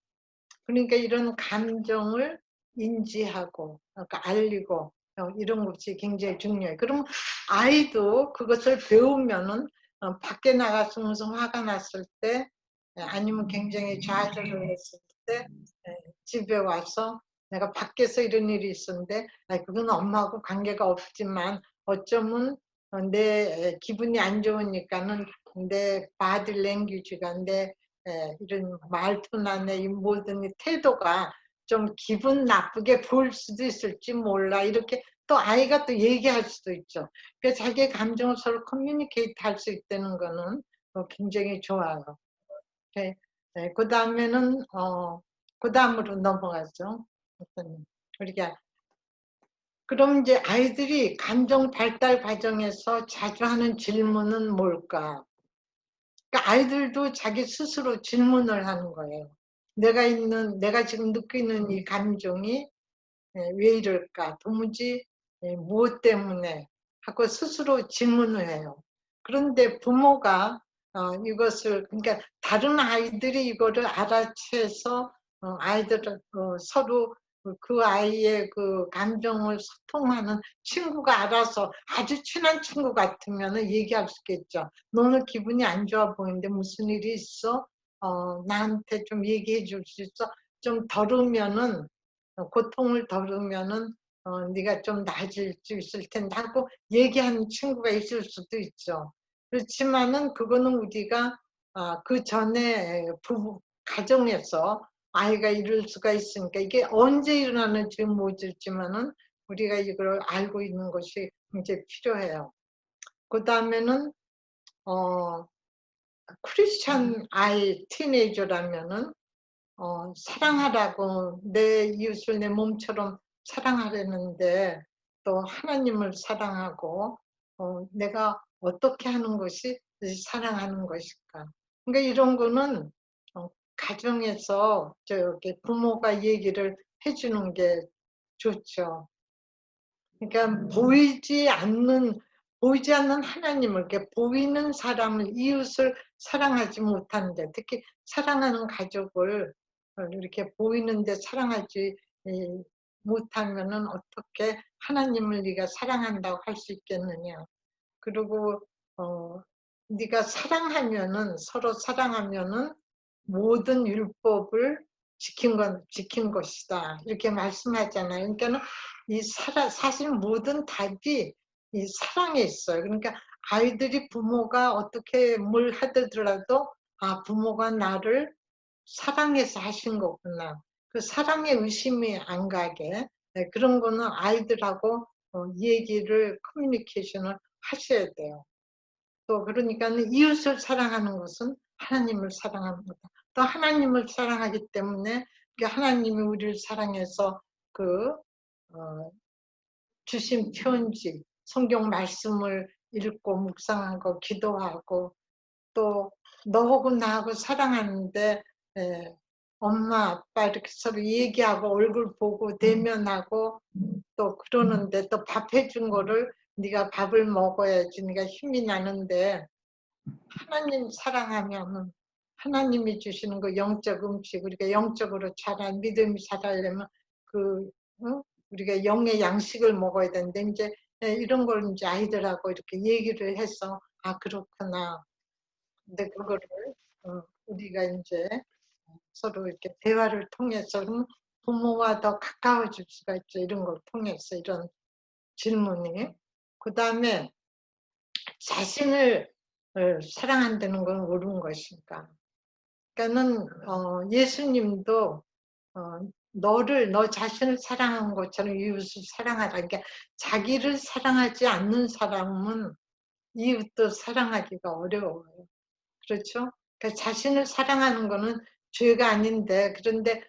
[SPEAKER 1] 그러니까 이런 감정을 인지하고 그러니까 알리고 이런 것이 굉장히 중요해요. 그럼 아이도 그것을 배우면은 밖에 나가서 무슨 화가 났을 때 아니면 굉장히 좌절을 했을 때 집에 와서 내가 밖에서 이런 일이 있었는데 그건 엄마하고 관계가 없지만 어쩌면 내 기분이 안 좋으니까는 내 바디 랭귀지가 내 이런 말투나 내 모든 태도가 좀 기분 나쁘게 보일 수도 있을지 몰라. 이렇게 또 아이가 또 얘기할 수도 있죠. 그러니까 자기의 감정을 서로 커뮤니케이트 할 수 있다는 거는 굉장히 좋아요. 그 다음에는 그 다음으로 넘어가죠. 우리가 그럼 이제 아이들이 감정 발달 과정에서 자주 하는 질문은 뭘까? 그러니까 아이들도 자기 스스로 질문을 하는 거예요. 내가 지금 느끼는 이 감정이 왜 이럴까? 도무지 무엇 때문에? 하고 스스로 질문을 해요. 그런데 부모가 이것을 그러니까 다른 아이들이 이거를 알아채서 아이들 서로 그 아이의 그 감정을 소통하는 친구가 알아서 아주 친한 친구 같으면 얘기할 수 있겠죠. 너는 기분이 안 좋아 보이는데 무슨 일이 있어? 나한테 좀 얘기해 줄 수 있어? 좀 덜으면은 고통을 덜으면은 네가 좀 나아질 수 있을 텐데 하고 얘기하는 친구가 있을 수도 있죠. 그렇지만은 그거는 우리가 그 전에 부부 가정에서 아이가 이럴 수가 있으니까 이게 언제 일어나는지 모르지만은 우리가 이걸 알고 있는 것이 굉장히 필요해요. 그 다음에는 크리스찬 아이 티네이저라면은 사랑하라고 내 이웃을 내 몸처럼 사랑하려는데 또 하나님을 사랑하고 내가 어떻게 하는 것이 사랑하는 것일까? 그러니까 이런 거는 가정에서 저기 부모가 얘기를 해주는 게 좋죠. 그러니까 보이지 않는 하나님을 이렇게 보이는 사람을 이웃을 사랑하지 못하는데 특히 사랑하는 가족을 이렇게 보이는데 사랑하지 못하면은 어떻게 하나님을 네가 사랑한다고 할 수 있겠느냐. 그리고 네가 사랑하면은 서로 사랑하면은 모든 율법을 지킨 것이다. 이렇게 말씀하잖아요. 그러니까는 사실 모든 답이 이 사랑에 있어요. 그러니까 아이들이 부모가 어떻게 뭘 하더라도 부모가 나를 사랑해서 하신 거구나. 그 사랑의 의심이 안 가게 그런 거는 아이들하고 얘기를 커뮤니케이션을 하셔야 돼요. 또 그러니까는 이웃을 사랑하는 것은 하나님을 사랑하는 거다. 또 하나님을 사랑하기 때문에 하나님이 우리를 사랑해서 그 주신 편지, 성경 말씀을 읽고 묵상하고 기도하고 또 너하고 나하고 사랑하는데 엄마 아빠 이렇게 서로 얘기하고 얼굴 보고 대면하고 또 그러는데 또 밥 해준 거를 네가 밥을 먹어야지 네가 힘이 나는데 하나님 사랑하면 하나님이 주시는 그 영적 음식 우리가 영적으로 믿음이 자라려면 우리가 영의 양식을 먹어야 되는데 이제 이런 걸 이제 아이들하고 이렇게 얘기를 해서 그렇구나. 근데 그거를 우리가 이제 서로 이렇게 대화를 통해서 그러면 부모와 더 가까워질 수가 있죠. 이런 걸 통해서 이런 질문이. 그 다음에 자신을 사랑한다는 건 옳은 것인가. 그러니까는 예수님도 너 자신을 사랑한 것처럼 이웃을 사랑하라. 그러니까 자기를 사랑하지 않는 사람은 이웃도 사랑하기가 어려워요. 그렇죠? 그러니까 자신을 사랑하는 거는 죄가 아닌데 그런데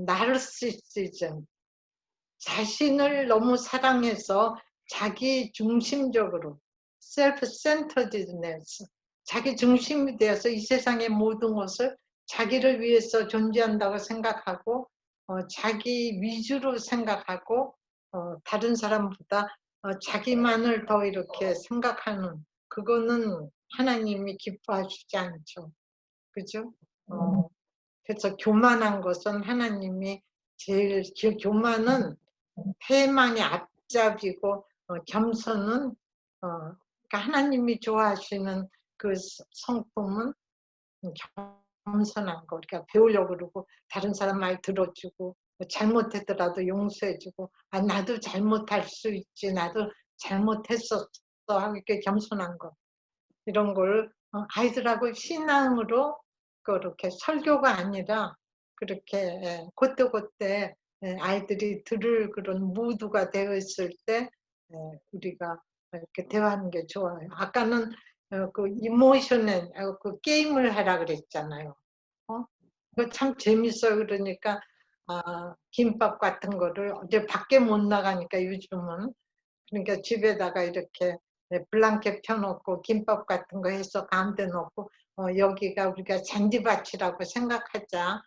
[SPEAKER 1] 나르시시즘 자신을 너무 사랑해서 자기 중심적으로 self-centeredness 자기 중심이 되어서 이 세상의 모든 것을 자기를 위해서 존재한다고 생각하고 자기 위주로 생각하고 다른 사람보다 자기만을 더 이렇게 생각하는 그거는 하나님이 기뻐하시지 않죠. 그죠? 그래서 교만한 것은 하나님이 제일 교만은 패망의 앞잡이고 겸손은 그러니까 하나님이 좋아하시는 그 성품은 겸손한 거. 그러니까 배우려고 그러고 다른 사람 말 들어주고 잘못했더라도 용서해주고 나도 잘못할 수 있지 나도 잘못했었어 하고 이렇게 겸손한 거. 이런 걸 아이들하고 신앙으로 그렇게 설교가 아니라 그렇게 그때그때 아이들이 들을 그런 무드가 되어 있을 때 우리가 이렇게 대화하는 게 좋아요. 아까는 그 이모션에 그 게임을 하라 그랬잖아요. 그거 참 재밌어요. 그러니까 김밥 같은 거를 어제 밖에 못 나가니까 요즘은 그러니까 집에다가 이렇게 블랑켓 펴놓고 김밥 같은 거 해서 가운데 놓고 여기가 우리가 잔디밭이라고 생각하자.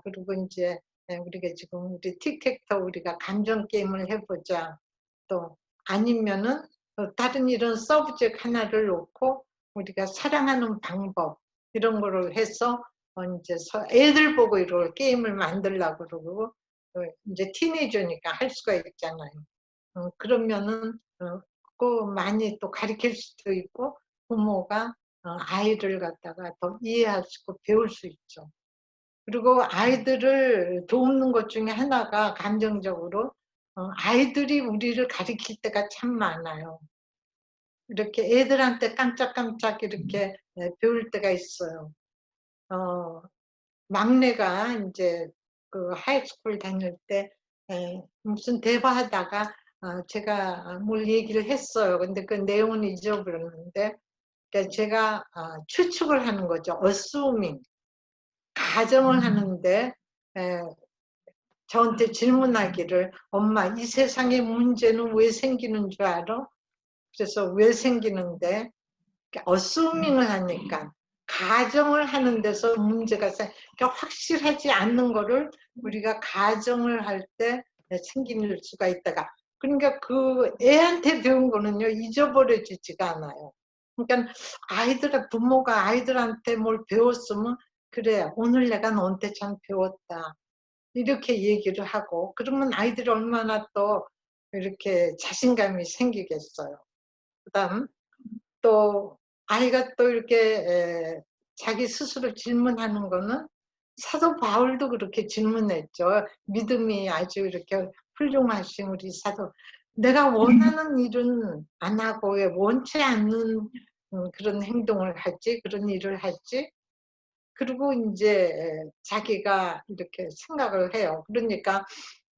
[SPEAKER 1] 그리고 이제 우리가 지금 우리 틱택터 우리가 감정 게임을 해보자. 또 아니면은 다른 이런 서브젝트 하나를 놓고 우리가 사랑하는 방법 이런 거를 해서 이제 애들 보고 이런 게임을 만들려고 그러고 이제 티네이저니까 할 수가 있잖아요. 그러면은 그 많이 또 가르칠 수도 있고 부모가 아이를 갖다가 더 이해할 수 있고 배울 수 있죠. 그리고 아이들을 돕는 것 중에 하나가 감정적으로 아이들이 우리를 가르칠 때가 참 많아요. 이렇게 애들한테 깜짝깜짝 이렇게 배울 때가 있어요. 막내가 이제 그 하이스쿨 다닐 때 무슨 대화하다가 제가 뭘 얘기를 했어요. 근데 그 내용은 잊어버렸는데 그러니까 제가 추측을 하는 거죠. assuming 가정을 하는데 저한테 질문하기를 엄마 이 세상의 문제는 왜 생기는 줄 알아? 그래서 왜 생기는데 assuming을 하니까 가정을 하는 데서 문제가 그러니까 확실하지 않는 거를 우리가 가정을 할 때 생길 수가 있다가 그러니까 그 애한테 배운 거는요 잊어버려지지가 않아요. 그러니까 부모가 아이들한테 뭘 배웠으면 그래 오늘 내가 너한테 참 배웠다 이렇게 얘기를 하고 그러면 아이들이 얼마나 또 이렇게 자신감이 생기겠어요. 그다음 또 아이가 또 이렇게 자기 스스로 질문하는 거는 사도 바울도 그렇게 질문했죠. 믿음이 아주 이렇게 훌륭하신 우리 사도. 내가 원하는 일은 안 하고 왜 원치 않는 그런 행동을 하지, 그런 일을 하지? 그리고 이제 자기가 이렇게 생각을 해요. 그러니까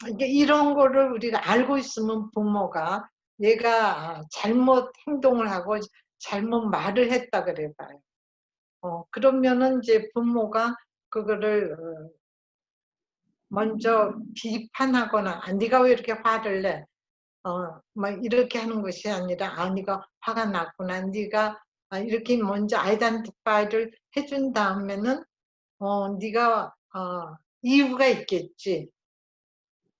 [SPEAKER 1] 이게 이런 거를 우리가 알고 있으면 부모가 얘가 잘못 행동을 하고 잘못 말을 했다 그래 봐요. 그러면은 이제 부모가 그거를 먼저 비판하거나 네가 왜 이렇게 화를 내? 막 이렇게 하는 것이 아니라 네가 화가 났구나. 네가 이렇게 먼저 아이덴티파이를 해준 다음에는 네가 이유가 있겠지.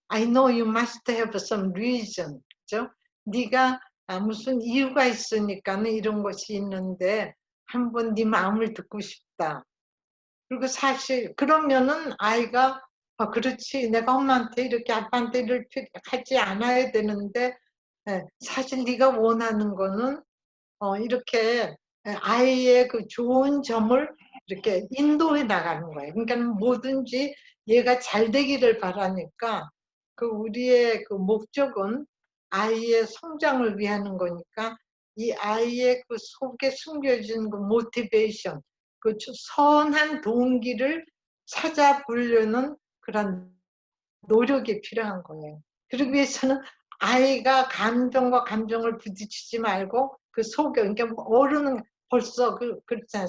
[SPEAKER 1] I know you must have some reason. 그죠? 네가 무슨 이유가 있으니까는 이런 것이 있는데 한번 네 마음을 듣고 싶다. 그리고 사실 그러면은 아이가 그렇지 내가 엄마한테 이렇게 아빠한테 이렇게 하지 않아야 되는데 사실 네가 원하는 거는 이렇게 아이의 그 좋은 점을 이렇게 인도해 나가는 거예요. 그러니까 뭐든지 얘가 잘 되기를 바라니까 그 우리의 그 목적은 아이의 성장을 위하는 거니까 이 아이의 그 속에 숨겨진 그 모티베이션, 그 선한 동기를 찾아보려는 그런 노력이 필요한 거예요. 그러기 위해서는 아이가 감정과 감정을 부딪히지 말고 그 속에, 그러니까 어른은 벌써 그렇잖아요.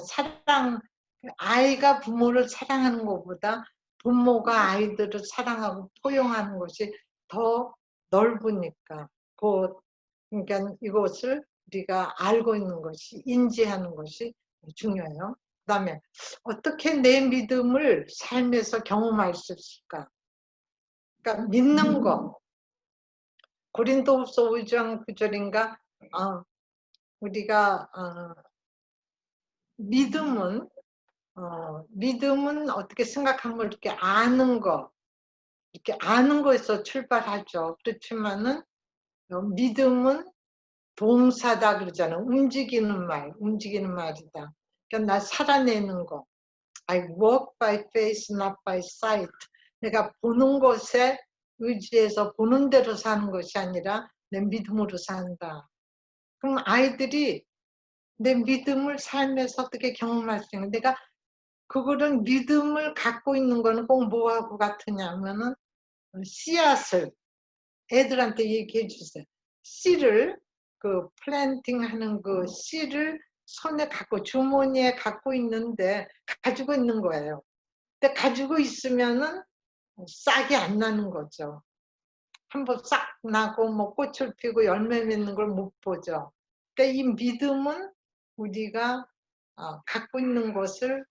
[SPEAKER 1] 아이가 부모를 사랑하는 것보다 부모가 아이들을 사랑하고 포용하는 것이 더 넓으니까. 그러니까 이것을 우리가 알고 있는 것이, 인지하는 것이 중요해요. 그 다음에 어떻게 내 믿음을 삶에서 경험할 수 있을까? 그러니까 믿는 거. 고린도후서 5장 9절인가? 우리가 믿음은 믿음은 어떻게 생각하면 이렇게 아는 거, 이렇게 아는 거에서 출발하죠. 그렇지만은 믿음은 동사다 그러잖아. 움직이는 말이다. 그러니까 나 살아내는 거. I walk by faith, not by sight. 내가 보는 것에 의지해서 보는 대로 사는 것이 아니라 내 믿음으로 산다. 그럼 아이들이 내 믿음을 삶에서 어떻게 경험할 수 있는 내가 그거는 믿음을 갖고 있는 거는 꼭 뭐하고 같으냐면은 씨앗을 애들한테 얘기해 주세요. 씨를 그 플랜팅 하는 그 씨를 손에 갖고 주머니에 갖고 있는데 가지고 있는 거예요. 근데 가지고 있으면은 싹이 안 나는 거죠. 한번 싹 나고 뭐 꽃을 피고 열매 맺는 걸 못 보죠. 그러니까 이 믿음은 우리가 갖고 있는 것을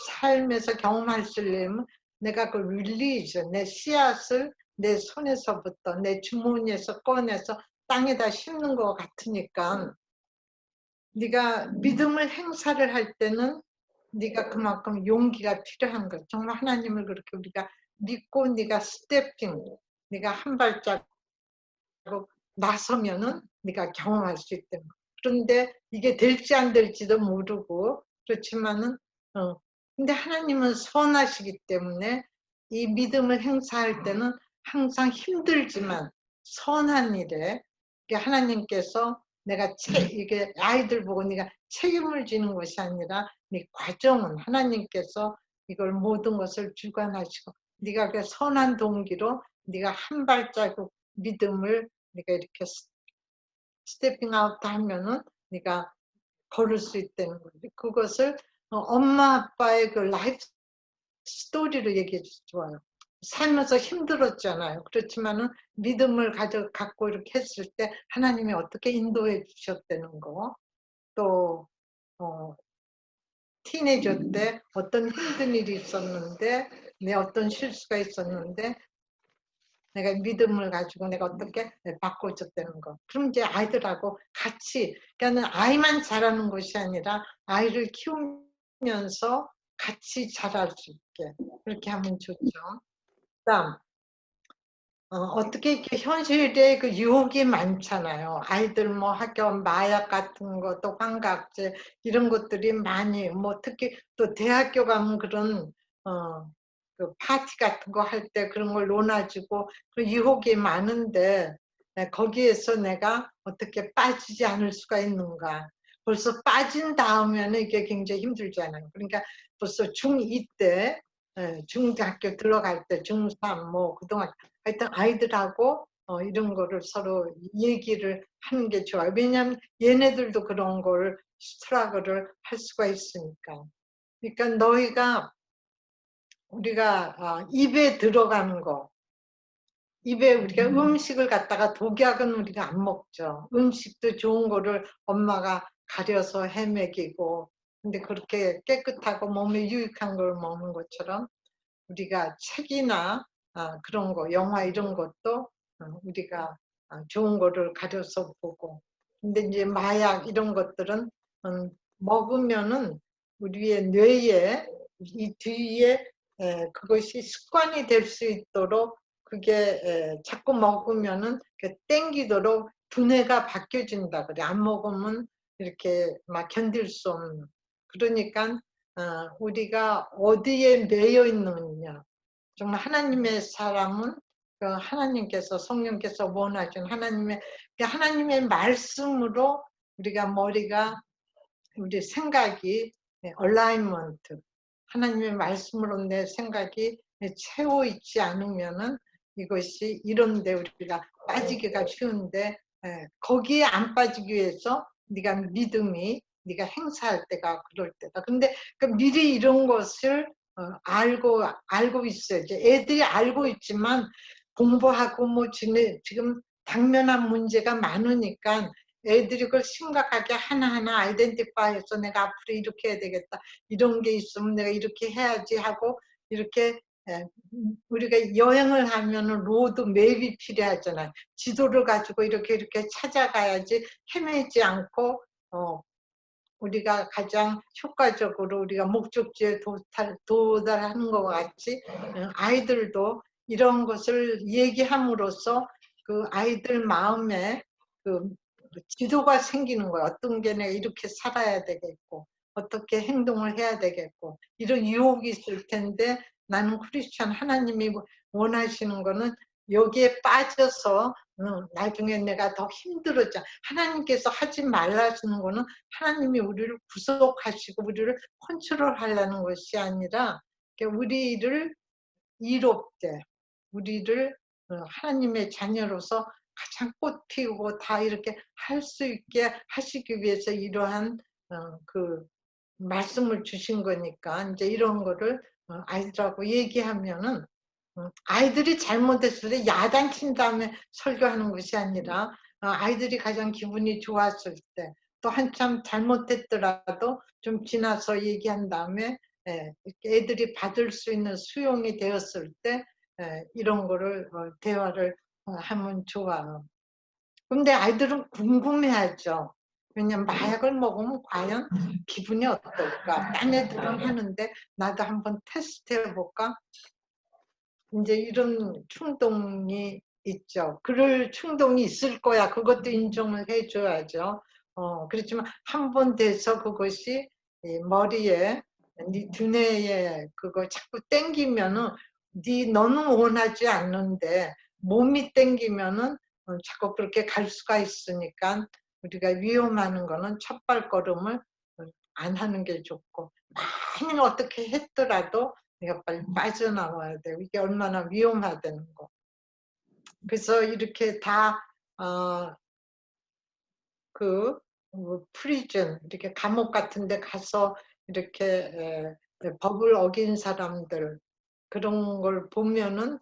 [SPEAKER 1] 삶에서 경험할 수 있으려면 내가 그 릴리즈, 내 씨앗을 내 손에서부터 내 주머니에서 꺼내서 땅에다 심는 것 같으니까 네가 믿음을 행사를 할 때는 네가 그만큼 용기가 필요한 거야. 정말 하나님을 그렇게 우리가 믿고 네가 스태핑, 네가 한 발짝 나서면은 네가 경험할 수 있다는 거. 그런데 이게 될지 안 될지도 모르고 그렇지만은 근데 하나님은 선하시기 때문에 이 믿음을 행사할 때는 항상 힘들지만 선한 일에 하나님께서 내가 이게 아이들 보고 네가 책임을 지는 것이 아니라 네 과정은 하나님께서 이걸 모든 것을 주관하시고 네가 그 선한 동기로 네가 한 발자국 믿음을 네가 이렇게 스태핑 아웃 하면은 네가 걸을 수 있다는 거지. 그것을 엄마 아빠의 그 라이프 스토리로 얘기해 주시 좋아요. 살면서 힘들었잖아요. 그렇지만은 믿음을 갖고 이렇게 했을 때 하나님이 어떻게 인도해 주셨다는 거. 또 티네이저 때 어떤 힘든 일이 있었는데 내 어떤 실수가 있었는데 내가 믿음을 가지고 내가 어떻게 바꿔줬다는 거. 그럼 이제 아이들하고 같이, 그러니까 아이만 자라는 것이 아니라 아이를 키우면서 같이 자랄 수 있게 그렇게 하면 좋죠. 그다음 어떻게 이렇게 현실에 그 유혹이 많잖아요. 아이들 뭐 학교 마약 같은 것도 환각제 이런 것들이 많이 뭐 특히 또 대학교 가면 그런 그 파티 같은 거 할 때 그런 걸 논아주고 그 유혹이 많은데 거기에서 내가 어떻게 빠지지 않을 수가 있는가. 벌써 빠진 다음에는 이게 굉장히 힘들잖아요. 그러니까 벌써 중2 때, 중학교 들어갈 때, 중3, 뭐 그동안 하여튼 아이들하고 이런 거를 서로 얘기를 하는 게 좋아요. 왜냐하면 얘네들도 그런 걸 스트러글을 할 수가 있으니까. 그러니까 너희가 우리가 입에 들어가는 거, 입에 우리가 음식을 갖다가 독약은 우리가 안 먹죠. 음식도 좋은 거를 엄마가 가려서 해먹이고, 근데 그렇게 깨끗하고 몸에 유익한 걸 먹는 것처럼 우리가 책이나 그런 거, 영화 이런 것도 우리가 좋은 거를 가려서 보고. 근데 이제 마약 이런 것들은 먹으면은 우리의 뇌에 이 뒤에 그것이 습관이 될 수 있도록 그게 자꾸 먹으면은 땡기도록 두뇌가 바뀌어진다 그래. 안 먹으면 이렇게 막 견딜 수 없는. 그러니까 우리가 어디에 매여 있느냐. 정말 하나님의 사람은 그 하나님께서 성령께서 원하신 하나님의 말씀으로 우리가 머리가 우리 생각이 얼라이먼트 하나님의 말씀으로 내 생각이 채워 있지 않으면은 이것이 이런데 우리가 빠지기가 쉬운데 거기에 안 빠지기 위해서 네가 믿음이 네가 행사할 때가 그럴 때다. 근데 그 미리 이런 것을 알고 있어야지. 애들이 알고 있지만 공부하고 뭐 지금 당면한 문제가 많으니까 애들이 그걸 심각하게 하나하나 아이덴티파이해서 내가 앞으로 이렇게 해야 되겠다. 이런 게 있으면 내가 이렇게 해야지 하고 이렇게 우리가 여행을 하면은 로드 맵이 필요하잖아요. 지도를 가지고 이렇게 찾아가야지 헤매지 않고 우리가 가장 효과적으로 우리가 목적지에 도달하는 것 같이 아이들도 이런 것을 얘기함으로써 그 아이들 마음에 그 지도가 생기는 거예요. 어떤 게 내가 이렇게 살아야 되겠고 어떻게 행동을 해야 되겠고 이런 유혹이 있을 텐데 나는 크리스천 하나님이 원하시는 거는 여기에 빠져서 나중에 내가 더 힘들었잖아. 하나님께서 하지 말라시는 거는 하나님이 우리를 구속하시고 우리를 컨트롤하려는 것이 아니라 우리를 이롭게 우리를 하나님의 자녀로서 가장 꽃 피우고 다 이렇게 할 수 있게 하시기 위해서 이러한 그 말씀을 주신 거니까 이제 이런 거를 아이들하고 얘기하면은 아이들이 잘못했을 때 야단친 다음에 설교하는 것이 아니라 아이들이 가장 기분이 좋았을 때 또 한참 잘못했더라도 좀 지나서 얘기한 다음에 애들이 받을 수 있는 수용이 되었을 때 이런 거를 대화를 하면 좋아요. 근데 아이들은 궁금해하죠. 왜냐면 마약을 먹으면 과연 기분이 어떨까? 딴 애들은 하는데 나도 한번 테스트 해볼까? 이제 이런 충동이 있죠. 그럴 충동이 있을 거야. 그것도 인정을 해줘야죠. 그렇지만 한 번 돼서 그것이 머리에, 네 두뇌에 그거 자꾸 땡기면은 너는 원하지 않는데 몸이 땡기면은 자꾸 그렇게 갈 수가 있으니까 우리가 위험하는 거는 첫 발걸음을 안 하는 게 좋고 만약 어떻게 했더라도 내가 빨리 빠져나와야 돼요. 이게 얼마나 위험하다는 거. 그래서 이렇게 다 프리즌 이렇게 감옥 같은 데 가서 이렇게 법을 어긴 사람들 그런 걸 보면은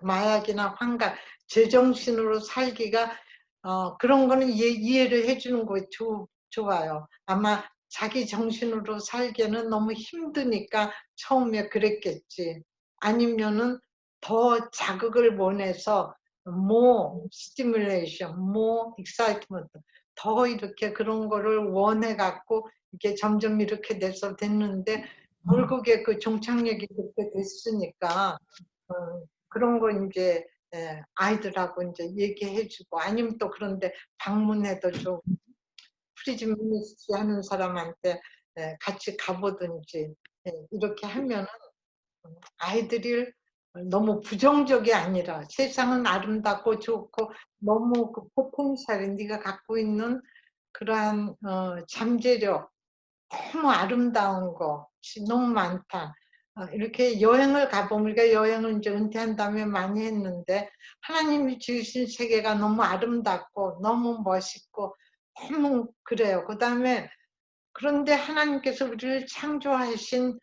[SPEAKER 1] 마약이나 환각, 제정신으로 살기가 그런 거는 이해를 해주는 거 좋아요. 아마 자기 정신으로 살기에는 너무 힘드니까 처음에 그랬겠지. 아니면은 더 자극을 원해서 more stimulation, more excitement, 더 이렇게 그런 거를 원해 갖고 이게 점점 이렇게 돼서 됐는데 결국에 그 종착역이 그렇게 됐으니까 그런 거 이제 아이들하고 이제 얘기해주고 아니면 또 그런데 방문해도 좀 프리즘 미니스트리 하는 사람한테 같이 가보든지 이렇게 하면 아이들이 너무 부정적이 아니라 세상은 아름답고 좋고 너무 그 포텐셜이 네가 갖고 있는 그러한 잠재력 너무 아름다운 거 너무 많다. 이렇게 여행을 가보면 우리가 여행을 이제 은퇴한 다음에 많이 했는데 하나님이 주신 세계가 너무 아름답고 너무 멋있고 너무 그래요. 그다음에 그런데 하나님께서 우리를 창조하신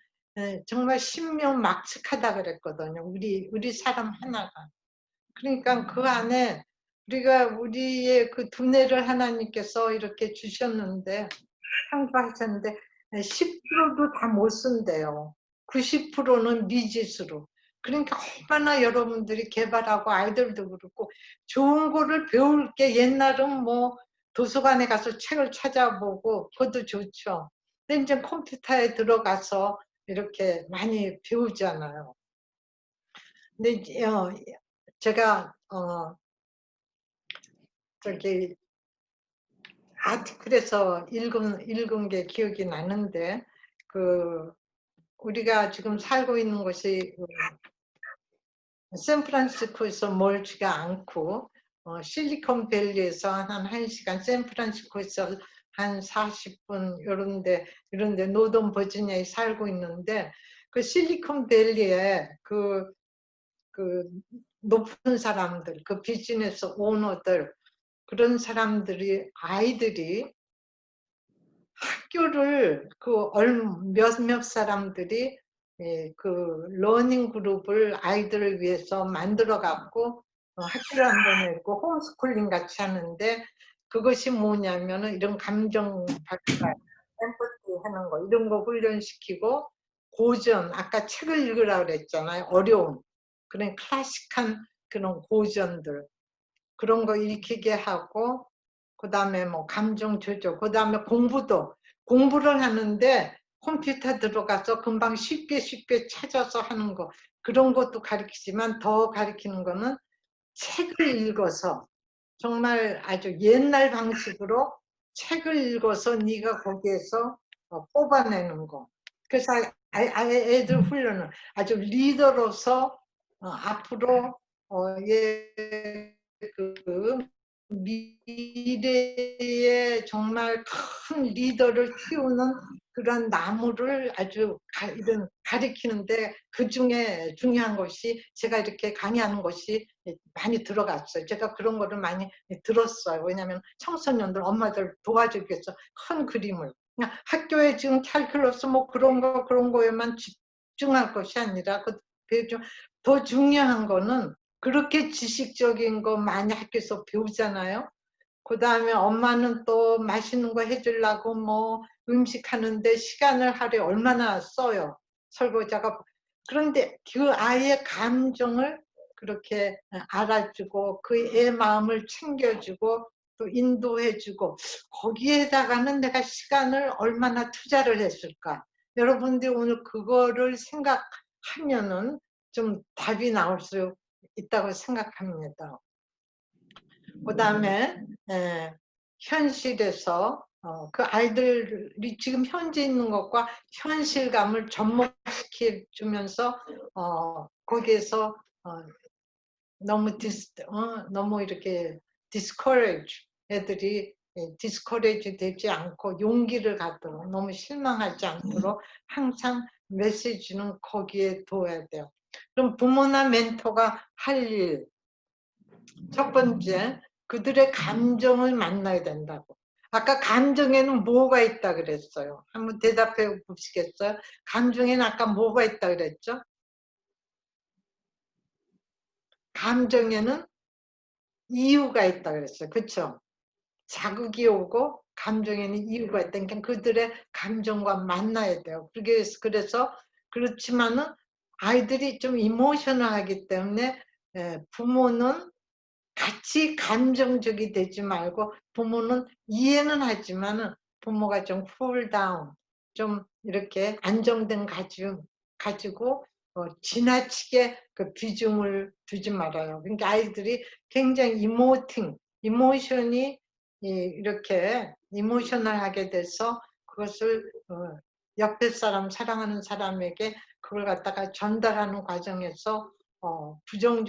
[SPEAKER 1] 정말 신묘막측하다 그랬거든요. 우리 사람 하나가. 그러니까 그 안에 우리의 그 두뇌를 하나님께서 이렇게 주셨는데 창조하셨는데 10%도 다 못 쓴대요. 90%는 미지수로. 그러니까 얼마나 여러분들이 개발하고 아이들도 그렇고 좋은 거를 배울 게 옛날은 뭐 도서관에 가서 책을 찾아보고 그것도 좋죠. 근데 이제 컴퓨터에 들어가서 이렇게 많이 배우잖아요. 근데 제가 저기 아티클에서 읽은 게 기억이 나는데 그 우리가 지금 살고 있는 곳이 샌프란시스코에서 멀지가 않고 실리콘밸리에서 한 1시간, 샌프란시스코에서 한 40분 이런데 노던 버지니아에 살고 있는데 그 실리콘밸리에 그 높은 사람들, 그 비즈니스 오너들 그런 사람들이 아이들이 학교를 몇몇 사람들이 그 러닝 그룹을 아이들을 위해서 만들어 갖고 학교를 안 보내고 홈스쿨링 같이 하는데 그것이 뭐냐면은 이런 감정 발달, 엠퍼티 하는 거 이런 거 훈련시키고 고전 아까 책을 읽으라고 그랬잖아요. 어려운 그런 클래식한 그런 고전들 그런 거 읽히게 하고 그다음에 뭐 감정 조절 그다음에 공부를 하는데 컴퓨터 들어가서 금방 쉽게 찾아서 하는 거 그런 것도 가르치지만 더 가르치는 거는 책을 읽어서 정말 아주 옛날 방식으로 책을 읽어서 네가 거기에서 뽑아내는 거 그래서 애들 훈련은 아주 리더로서 앞으로 그 미래의 정말 큰 리더를 키우는 그런 나무를 아주 이런 가리키는데 그 중에 중요한 것이 제가 이렇게 강의하는 것이 많이 들어갔어요. 제가 그런 거를 많이 들었어요. 왜냐하면 청소년들 엄마들 도와주기 위해서 큰 그림을 그냥 학교에 지금 캘큘러스 뭐 그런 거에만 집중할 것이 아니라 더 중요한 거는 그렇게 지식적인 거 많이 학교에서 배우잖아요. 그 다음에 엄마는 또 맛있는 거 해주려고 뭐 음식 하는데 시간을 하루에 얼마나 써요. 설거지가. 그런데 그 아이의 감정을 그렇게 알아주고 그 애 마음을 챙겨주고 또 인도해주고 거기에다가는 내가 시간을 얼마나 투자를 했을까. 여러분들이 오늘 그거를 생각하면은 좀 답이 나올 수 있다고 생각합니다. 그 다음에 현실에서 그 아이들이 지금 현재 있는 것과 현실감을 접목시켜 주면서 거기에서 너무 이렇게 discourage 애들이 discourage 되지 않고 용기를 갖도록 너무 실망하지 않도록 항상 메시지는 거기에 둬야 돼요. 그럼 부모나 멘토가 할 일, 첫 번째, 그들의 감정을 만나야 된다고. 아까 감정에는 뭐가 있다 그랬어요? 한번 대답해 보시겠어요? 감정에는 아까 뭐가 있다 그랬죠? 감정에는 이유가 있다 그랬어요. 그렇죠? 자극이 오고 감정에는 이유가 있다. 그러니까 그들의 감정과 만나야 돼요. 그래서 그렇지만은 아이들이 좀 이모셔널하기 때문에 부모는 같이 감정적이 되지 말고 부모는 이해는 하지만은 부모가 좀 쿨다운 좀 이렇게 안정된 가지고 지나치게 그 비중을 두지 말아요. 그러니까 아이들이 굉장히 이모션이 이렇게 이모셔널하게 돼서 그것을 옆에 사람 사랑하는 사람에게 그걸 갖다가 전달하는 과정에서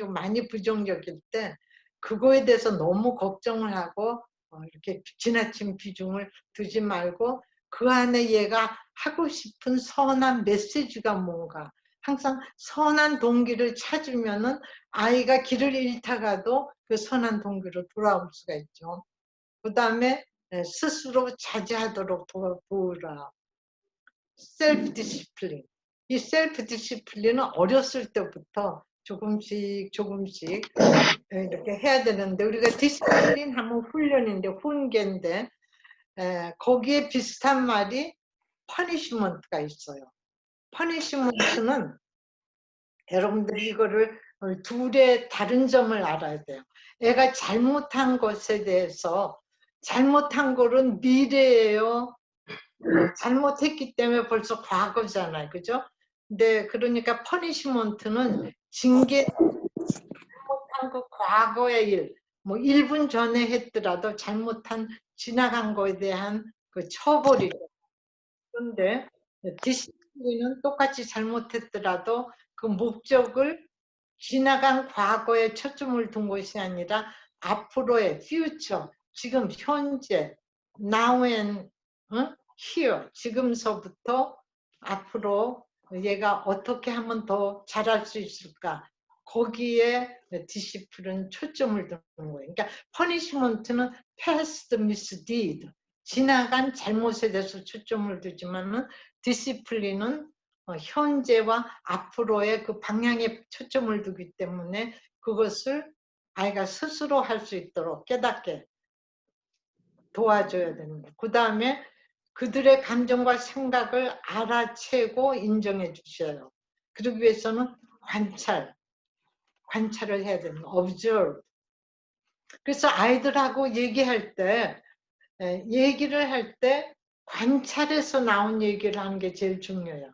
[SPEAKER 1] 많이 부정적일 때 그거에 대해서 너무 걱정을 하고 이렇게 지나친 비중을 두지 말고 그 안에 얘가 하고 싶은 선한 메시지가 뭔가 항상 선한 동기를 찾으면은 아이가 길을 잃다가도 그 선한 동기로 돌아올 수가 있죠. 그 다음에 스스로 자제하도록 도우라. 셀프 디시플린. 이 셀프 디시플린은 어렸을 때부터 조금씩 이렇게 해야 되는데 우리가 디시플린 하면 훈련인데 훈계인데 거기에 비슷한 말이 퍼니시먼트가 있어요. 퍼니시먼트는 여러분들이 이거를 둘의 다른 점을 알아야 돼요. 애가 잘못한 것에 대해서 잘못한 거는 미래예요. 잘못했기 때문에 벌써 과거잖아요. 그죠? 근데 그러니까 퍼니시먼트는 징계 잘못한 그 과거의 일, 뭐 1분 전에 했더라도 잘못한 지나간 거에 대한 그 처벌이죠. 그런데 디시플린은 똑같이 잘못했더라도 그 목적을 지나간 과거에 초점을 둔 것이 아니라 앞으로의 future, 지금 현재, now and here, 지금서부터 앞으로 얘가 어떻게 하면 더 잘할 수 있을까? 거기에 디시플린 초점을 두는 거예요. 그러니까 퍼니시먼트는 past misdeed, 지나간 잘못에 대해서 초점을 두지만은 디시플린은 현재와 앞으로의 그 방향에 초점을 두기 때문에 그것을 아이가 스스로 할 수 있도록 깨닫게 도와줘야 되는 거예요. 그 다음에 그들의 감정과 생각을 알아채고 인정해 주셔요. 그러기 위해서는 관찰을 해야 되는 거예요. observe. 그래서 아이들하고 얘기를 할 때 관찰해서 나온 얘기를 하는 게 제일 중요해요.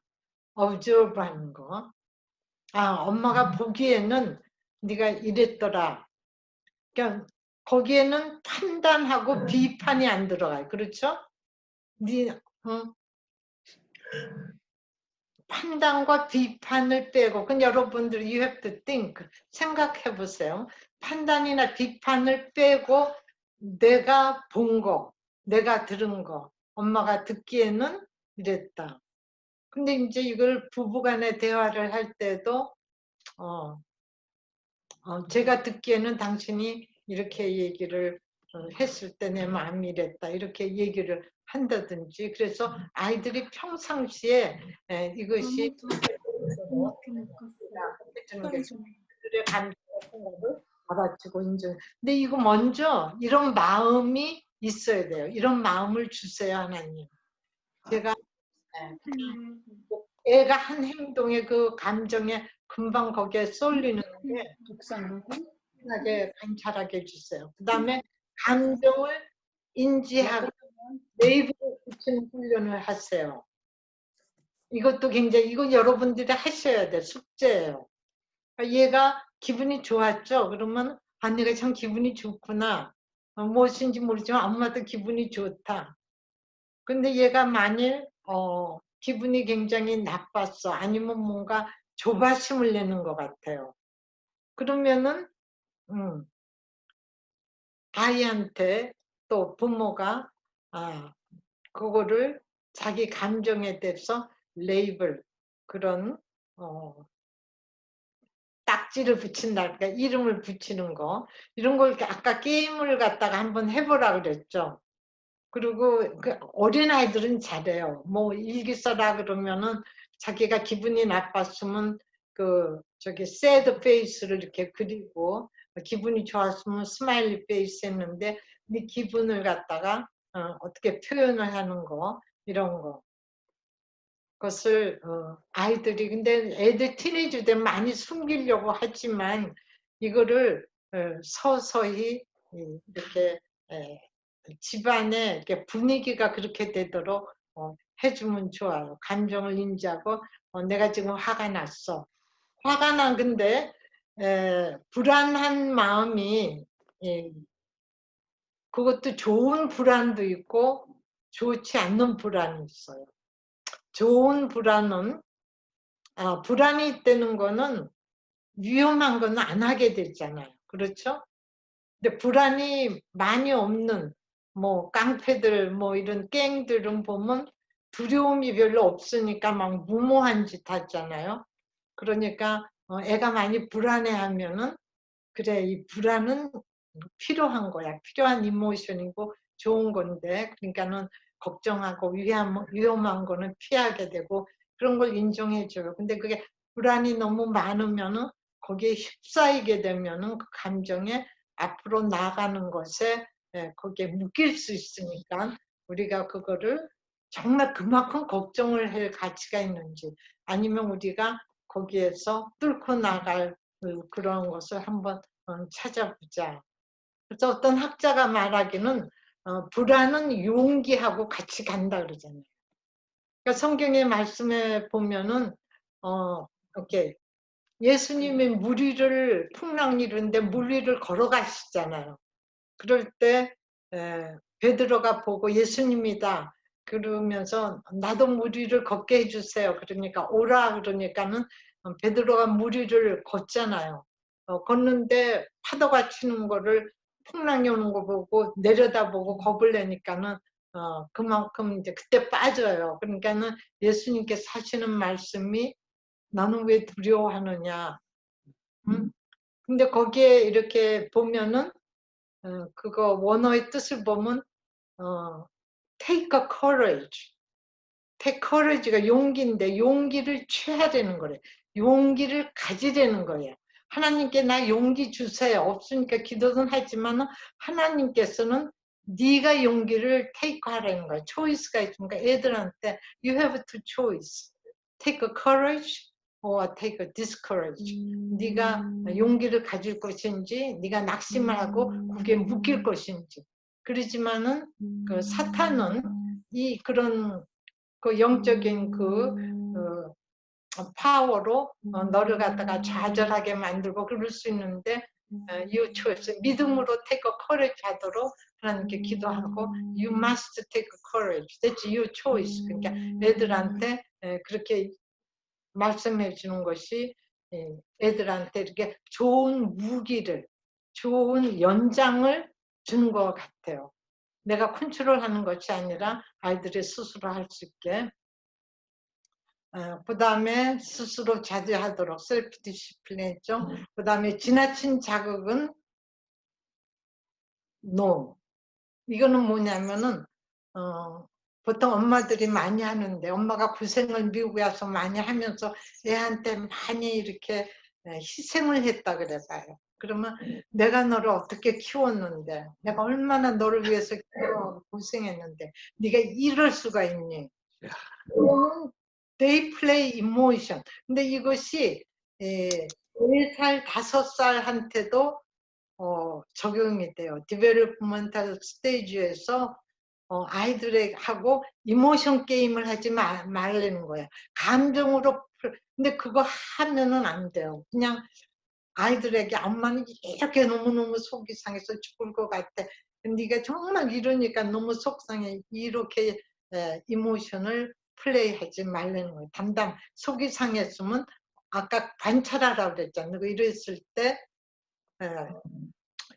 [SPEAKER 1] observe 하는 거. 엄마가 보기에는 네가 이랬더라. 그러니까 거기에는 판단하고 비판이 안 들어가요. 그렇죠? 판단과 비판을 빼고, 근데 여러분들 you have to think, 생각해 보세요. 판단이나 비판을 빼고 내가 본 거, 내가 들은 거, 엄마가 듣기에는 이랬다. 근데 이제 이걸 부부간에 대화를 할 때도 제가 듣기에는 당신이 이렇게 얘기를 했을 때 내 마음이 이랬다. 이렇게 얘기를 한다든지. 그래서 아이들이 평상시에 이것이 해주는 게 그들의 감정과 생각을 알아주고 인정. 근데 이거 먼저 이런 마음이 있어야 돼요. 이런 마음을 주세요, 하나님. 제가 애가 한 행동에 그 감정에 금방 거기에 쏠리는데 하게 관찰하게 해주세요. 그 다음에 감정을 인지하고 네이버를 붙이는 훈련을 하세요. 이것도 굉장히, 이거 여러분들이 하셔야 돼. 숙제예요. 얘가 기분이 좋았죠? 그러면 언니가 참 기분이 좋구나. 무엇인지 모르지만 엄마도 기분이 좋다. 근데 얘가 만일 기분이 굉장히 나빴어. 아니면 뭔가 조바심을 내는 것 같아요. 그러면은 아이한테 또 부모가 그거를 자기 감정에 대해서 레이블, 그런 딱지를 붙인달까, 이름을 붙이는 거, 이런 걸 아까 게임을 갖다가 한번 해보라 그랬죠. 그리고 그 어린아이들은 잘해요. 뭐 일기 써라 그러면은 자기가 기분이 나빴으면 저기 sad face를 이렇게 그리고, 기분이 좋았으면 스마일리 페이스 했는데 네 기분을 갖다가 어떻게 표현을 하는 거, 이런 거. 그것을 아이들이, 근데 애들 티네이저 되면 많이 숨기려고 하지만 이거를 서서히 이렇게 집안에 이렇게 분위기가 그렇게 되도록 해주면 좋아요. 감정을 인지하고 내가 지금 화가 났어. 화가 난 근데 불안한 마음이, 그것도 좋은 불안도 있고 좋지 않는 불안이 있어요. 좋은 불안은 불안이 있다는 거는 위험한 거는 안 하게 되잖아요. 그렇죠? 근데 불안이 많이 없는 뭐 깡패들 뭐 이런 갱들은 보면 두려움이 별로 없으니까 막 무모한 짓 하잖아요. 그러니까 애가 많이 불안해하면은 그래 이 불안은 필요한 거야. 필요한 이모션이고 좋은 건데 그러니까는 걱정하고 위험한 거는 피하게 되고 그런 걸 인정해줘요. 근데 그게 불안이 너무 많으면은 거기에 휩싸이게 되면은 그 감정에 앞으로 나아가는 것에 거기에 묶일 수 있으니까 우리가 그거를 정말 그만큼 걱정을 할 가치가 있는지 아니면 우리가 거기에서 뚫고 나갈 그런 것을 한번 찾아보자. 그래서 어떤 학자가 말하기는 불안은 용기하고 같이 간다 그러잖아요. 그러니까 성경의 말씀에 보면은 이렇게 예수님이 물 위를 풍랑 이루는데 물 위를 걸어가시잖아요. 그럴 때 베드로가 보고 예수님이다 그러면서 나도 물 위를 걷게 해주세요. 그러니까 오라 그러니까는 베드로가 물 위를 걷잖아요. 걷는데 파도가 치는 거를 풍랑이 오는 거 보고 내려다보고 겁을 내니까는 그만큼 이제 그때 빠져요. 그러니까는 예수님께서 하시는 말씀이 나는 왜 두려워하느냐. 응? 근데 거기에 이렇게 보면은 그거 원어의 뜻을 보면 take a courage. take courage가 용기인데 용기를 취해야 되는 거래. 용기를 가지려는 거예요. 하나님께 나 용기 주세요. 없으니까 기도는 하지만 하나님께서는 네가 용기를 take 하라는 거야. choice가 있으니까 애들한테 you have to choice. take a courage or take a discourage. 네가 용기를 가질 것인지 네가 낙심을 하고 그게 묶일 것인지. 그러지만은 그 사탄은 이 그런 그 영적인 파워로 너를 갖다가 좌절하게 만들고 그럴 수 있는데 you choice 믿음으로 take a courage 하도록 하나님께 기도하고 you must take a courage. that's your choice. 그러니까 애들한테 그렇게 말씀해 주는 것이 애들한테 이렇게 좋은 무기를 좋은 연장을 주는 것 같아요. 내가 컨트롤하는 것이 아니라 아이들이 스스로 할 수 있게 그 다음에 스스로 자제하도록 셀프 디시플린했죠. 그 다음에 지나친 자극은 NO. 이거는 뭐냐면은 보통 엄마들이 많이 하는데 엄마가 고생을 미국에 와서 많이 하면서 애한테 많이 이렇게 희생을 했다 그래봐요. 그러면 내가 너를 어떻게 키웠는데 내가 얼마나 너를 위해서 고생했는데 네가 이럴 수가 있니? They play emotion. 근데 이것이 4살, 5살한테도 적용이 돼요. 디벨롭먼탈 스테이지에서 아이들하고 이모션 게임을 하지 말라는 거야. 감정으로 근데 그거 하면은 안 돼요. 그냥 아이들에게 엄마는 이렇게 너무너무 속이 상해서 죽을 것 같아. 네가 정말 이러니까 너무 속상해. 이렇게 이모션을 플레이하지 말라는 거예요. 담당 속이 상했으면 아까 관찰하라고 그랬잖아요. 이랬을 때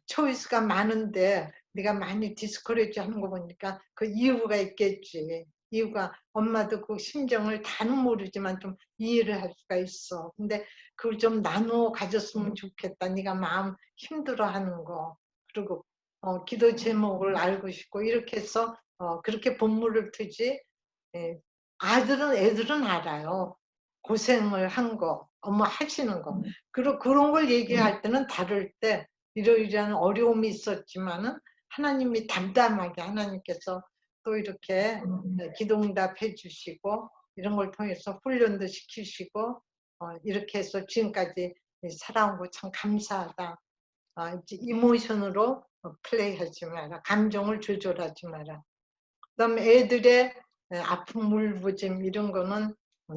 [SPEAKER 1] 초이스가 많은데 네가 많이 디스커리지 하는 거 보니까 그 이유가 있겠지. 이유가 엄마도 그 심정을 다는 모르지만 좀 이해를 할 수가 있어. 근데 그걸 좀 나누어 가졌으면 좋겠다. 네가 마음 힘들어하는 거. 그리고 기도 제목을 알고 싶고 이렇게 해서 그렇게 본물을 트지. 예. 애들은 알아요. 고생을 한 거, 엄마 하시는 거. 그런 걸 얘기할 때는 다룰 때 이러이러한 어려움이 있었지만은 하나님이 담담하게 하나님께서 또 이렇게 기도응답해 주시고 이런 걸 통해서 훈련도 시키시고 이렇게 해서 지금까지 살아온 거 참 감사하다. 이제 이모션으로 플레이하지 마라. 감정을 조절하지 마라. 그다음에 애들의 아픈 울부짖 이런 거는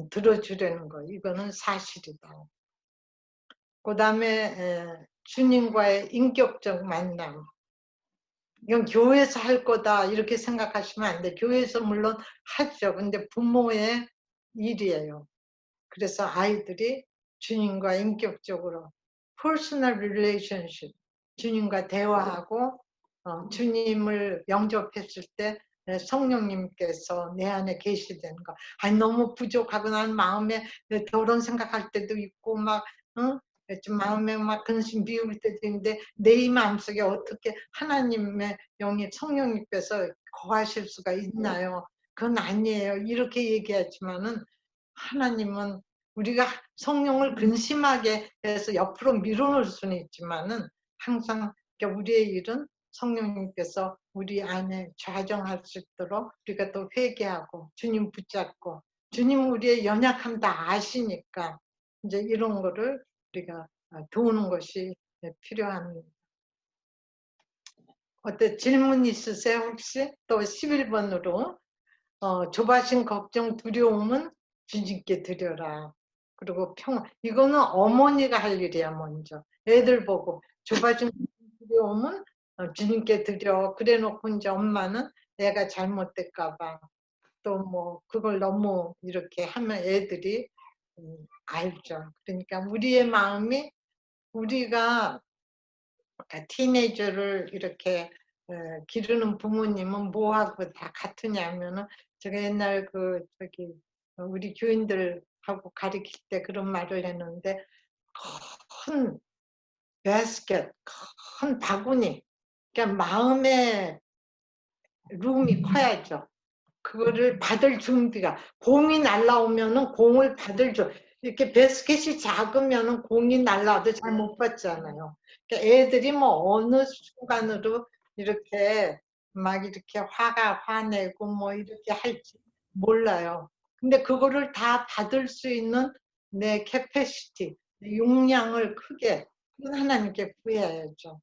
[SPEAKER 1] 들어주려는 거. 이거는 사실이다. 그다음에 주님과의 인격적 만남. 이건 교회에서 할 거다 이렇게 생각하시면 안 돼. 교회에서 물론 하죠. 근데 부모의 일이에요. 그래서 아이들이 주님과 인격적으로 personal relationship, 주님과 대화하고 주님을 영접했을 때 성령님께서 내 안에 계시되는 거. 아니 너무 부족하고 난 마음에 더러운 생각할 때도 있고 막 좀 마음에 막 근심 비울 때도 있는데 내 마음속에 어떻게 하나님의 영이 성령님께서 거하실 수가 있나요? 그건 아니에요. 이렇게 얘기하지만은 하나님은 우리가 성령을 근심하게 해서 옆으로 밀어놓을 수는 있지만은 항상 우리의 일은 성령님께서 우리 안에 좌정할 수 있도록 우리가 또 회개하고 주님 붙잡고 주님 우리의 연약함 다 아시니까 이제 이런 거를 우리가 도우는 것이 필요합니다. 어때 질문 있으세요 혹시? 또 11번으로 조바심 걱정 두려움은 주님께 드려라. 그리고 평안. 이거는 어머니가 할 일이야 먼저. 애들 보고 조바심 두려움은 주님께 드려. 그래놓고 이제 엄마는 애가 잘못될까 봐. 또 뭐 그걸 너무 이렇게 하면 애들이 알죠. 그러니까 우리의 마음이 우리가 티네이저를 이렇게 기르는 부모님은 뭐하고 다 같으냐면은 제가 옛날 우리 교인들하고 가르칠 때 그런 말을 했는데 큰 바스켓, 큰 바구니, 그러니까 마음의 룸이 커야죠. 그거를 받을 준비가 공이 날라오면은 공을 받을 줄 이렇게 바스켓이 작으면은 공이 날라와도 잘 못 받잖아요. 그러니까 애들이 뭐 어느 순간으로 이렇게 막 이렇게 화내고 뭐 이렇게 할지 몰라요. 근데 그거를 다 받을 수 있는 내 캐패시티, 용량을 크게 하나님께 구해야죠.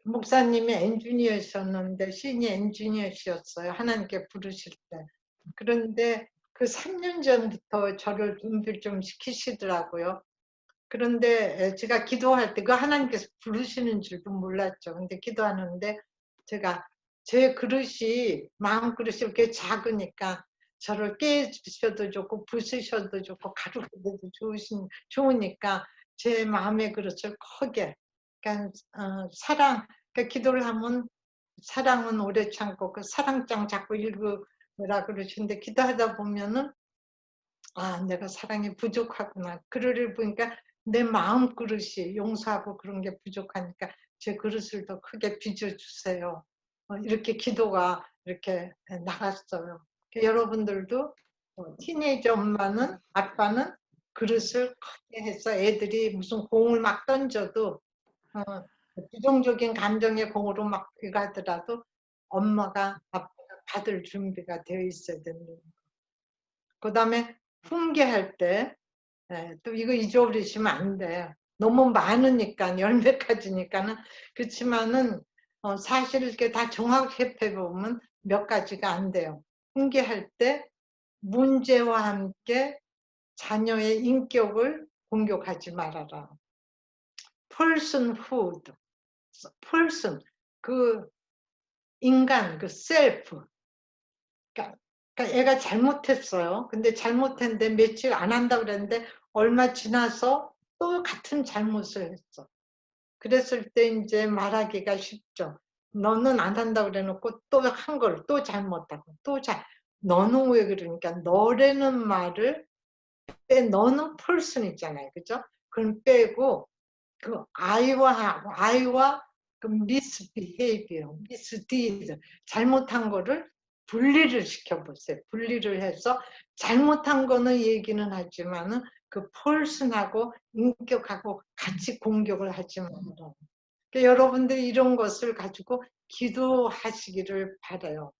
[SPEAKER 1] 목사님이 엔지니어셨는데 시니 엔지니어셨어요. 하나님께 부르실 때. 그런데 그 3년 전부터 저를 준비를 좀 시키시더라고요. 그런데 제가 기도할 때 그 하나님께서 부르시는 줄도 몰랐죠. 근데 기도하는데 제가 제 그릇이 마음 그릇이 이렇게 작으니까 저를 깨주셔도 좋고 부수셔도 좋고 가르쳐도 좋으니까 제 마음의 그릇을 크게 그러니까 사랑 그러니까 기도를 하면 사랑은 오래 참고 그 사랑장 자꾸 읽으라 그러시는데 기도하다 보면은 아, 내가 사랑이 부족하구나. 글을 보니까 내 마음 그릇이 용서하고 그런 게 부족하니까 제 그릇을 더 크게 빚어주세요. 이렇게 기도가 이렇게 나갔어요. 여러분들도 티네이저 엄마는 아빠는 그릇을 크게 해서 애들이 무슨 공을 막 던져도 부정적인 감정의 공으로 막 이거 하더라도 엄마가 아빠가 받을 준비가 되어 있어야 됩니다. 그 다음에 훈계할 때 또 이거 잊어버리시면 안 돼. 너무 많으니까 열몇 가지니까는 그렇지만은 사실 이렇게 다 정확히 해보면 몇 가지가 안 돼요. 훈계할 때 문제와 함께 자녀의 인격을 공격하지 말아라. personhood, person 그 인간 그 self 그러니까 애가 잘못했어요. 근데 잘못했는데 며칠 안 한다고 그랬는데 얼마 지나서 또 같은 잘못을 했어. 그랬을 때 이제 말하기가 쉽죠. 너는 안 한다고 그래놓고 또 한 걸 또 잘못하고 또 너는 왜 그러니까 너라는 말을 너는 person 있잖아요. 그죠? 그럼 빼고 그 아이와 그 misbehavior, misdeed 잘못한 거를 분리를 시켜보세요. 분리를 해서 잘못한 거는 얘기는 하지만은 그 person하고 인격하고 같이 공격을 하지 말아요. 그러니까 여러분들이 이런 것을 가지고 기도하시기를 바라요.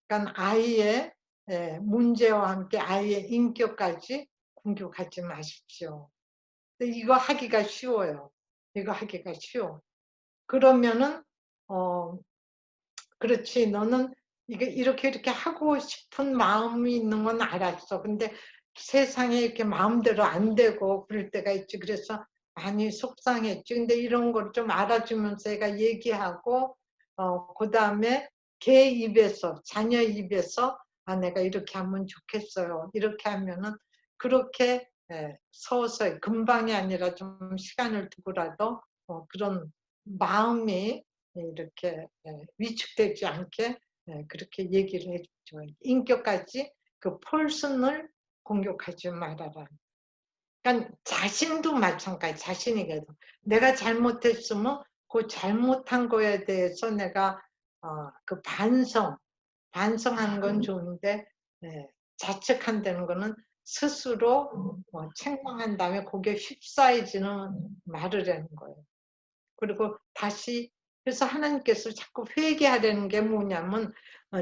[SPEAKER 1] 그러니까 아이의 문제와 함께 아이의 인격까지 공격하지 마십시오. 이거 하기가 쉬워요. 이거 하기가 쉬워. 그러면은 그렇지 너는 이게 이렇게 하고 싶은 마음이 있는 건 알았어. 근데 세상에 이렇게 마음대로 안 되고 그럴 때가 있지. 그래서 많이 속상했지. 근데 이런 걸 좀 알아주면서 애가 얘기하고 그 다음에 걔 입에서 자녀 입에서 아, 내가 이렇게 하면 좋겠어요. 이렇게 하면은 그렇게 서서히 금방이 아니라 좀 시간을 두고라도 그런 마음이 이렇게 위축되지 않게 그렇게 얘기를 해주죠. 인격까지 그 폴슨을 공격하지 말아라. 그러니까 자신도 마찬가지, 자신에게도 내가 잘못했으면 그 잘못한 거에 대해서 내가 그 반성하는 건 좋은데 자책한다는 거는 스스로 책망한 다음에 거기에 휩싸이지는 말으라는 거예요. 그리고 다시 그래서 하나님께서 자꾸 회개하려는 게 뭐냐면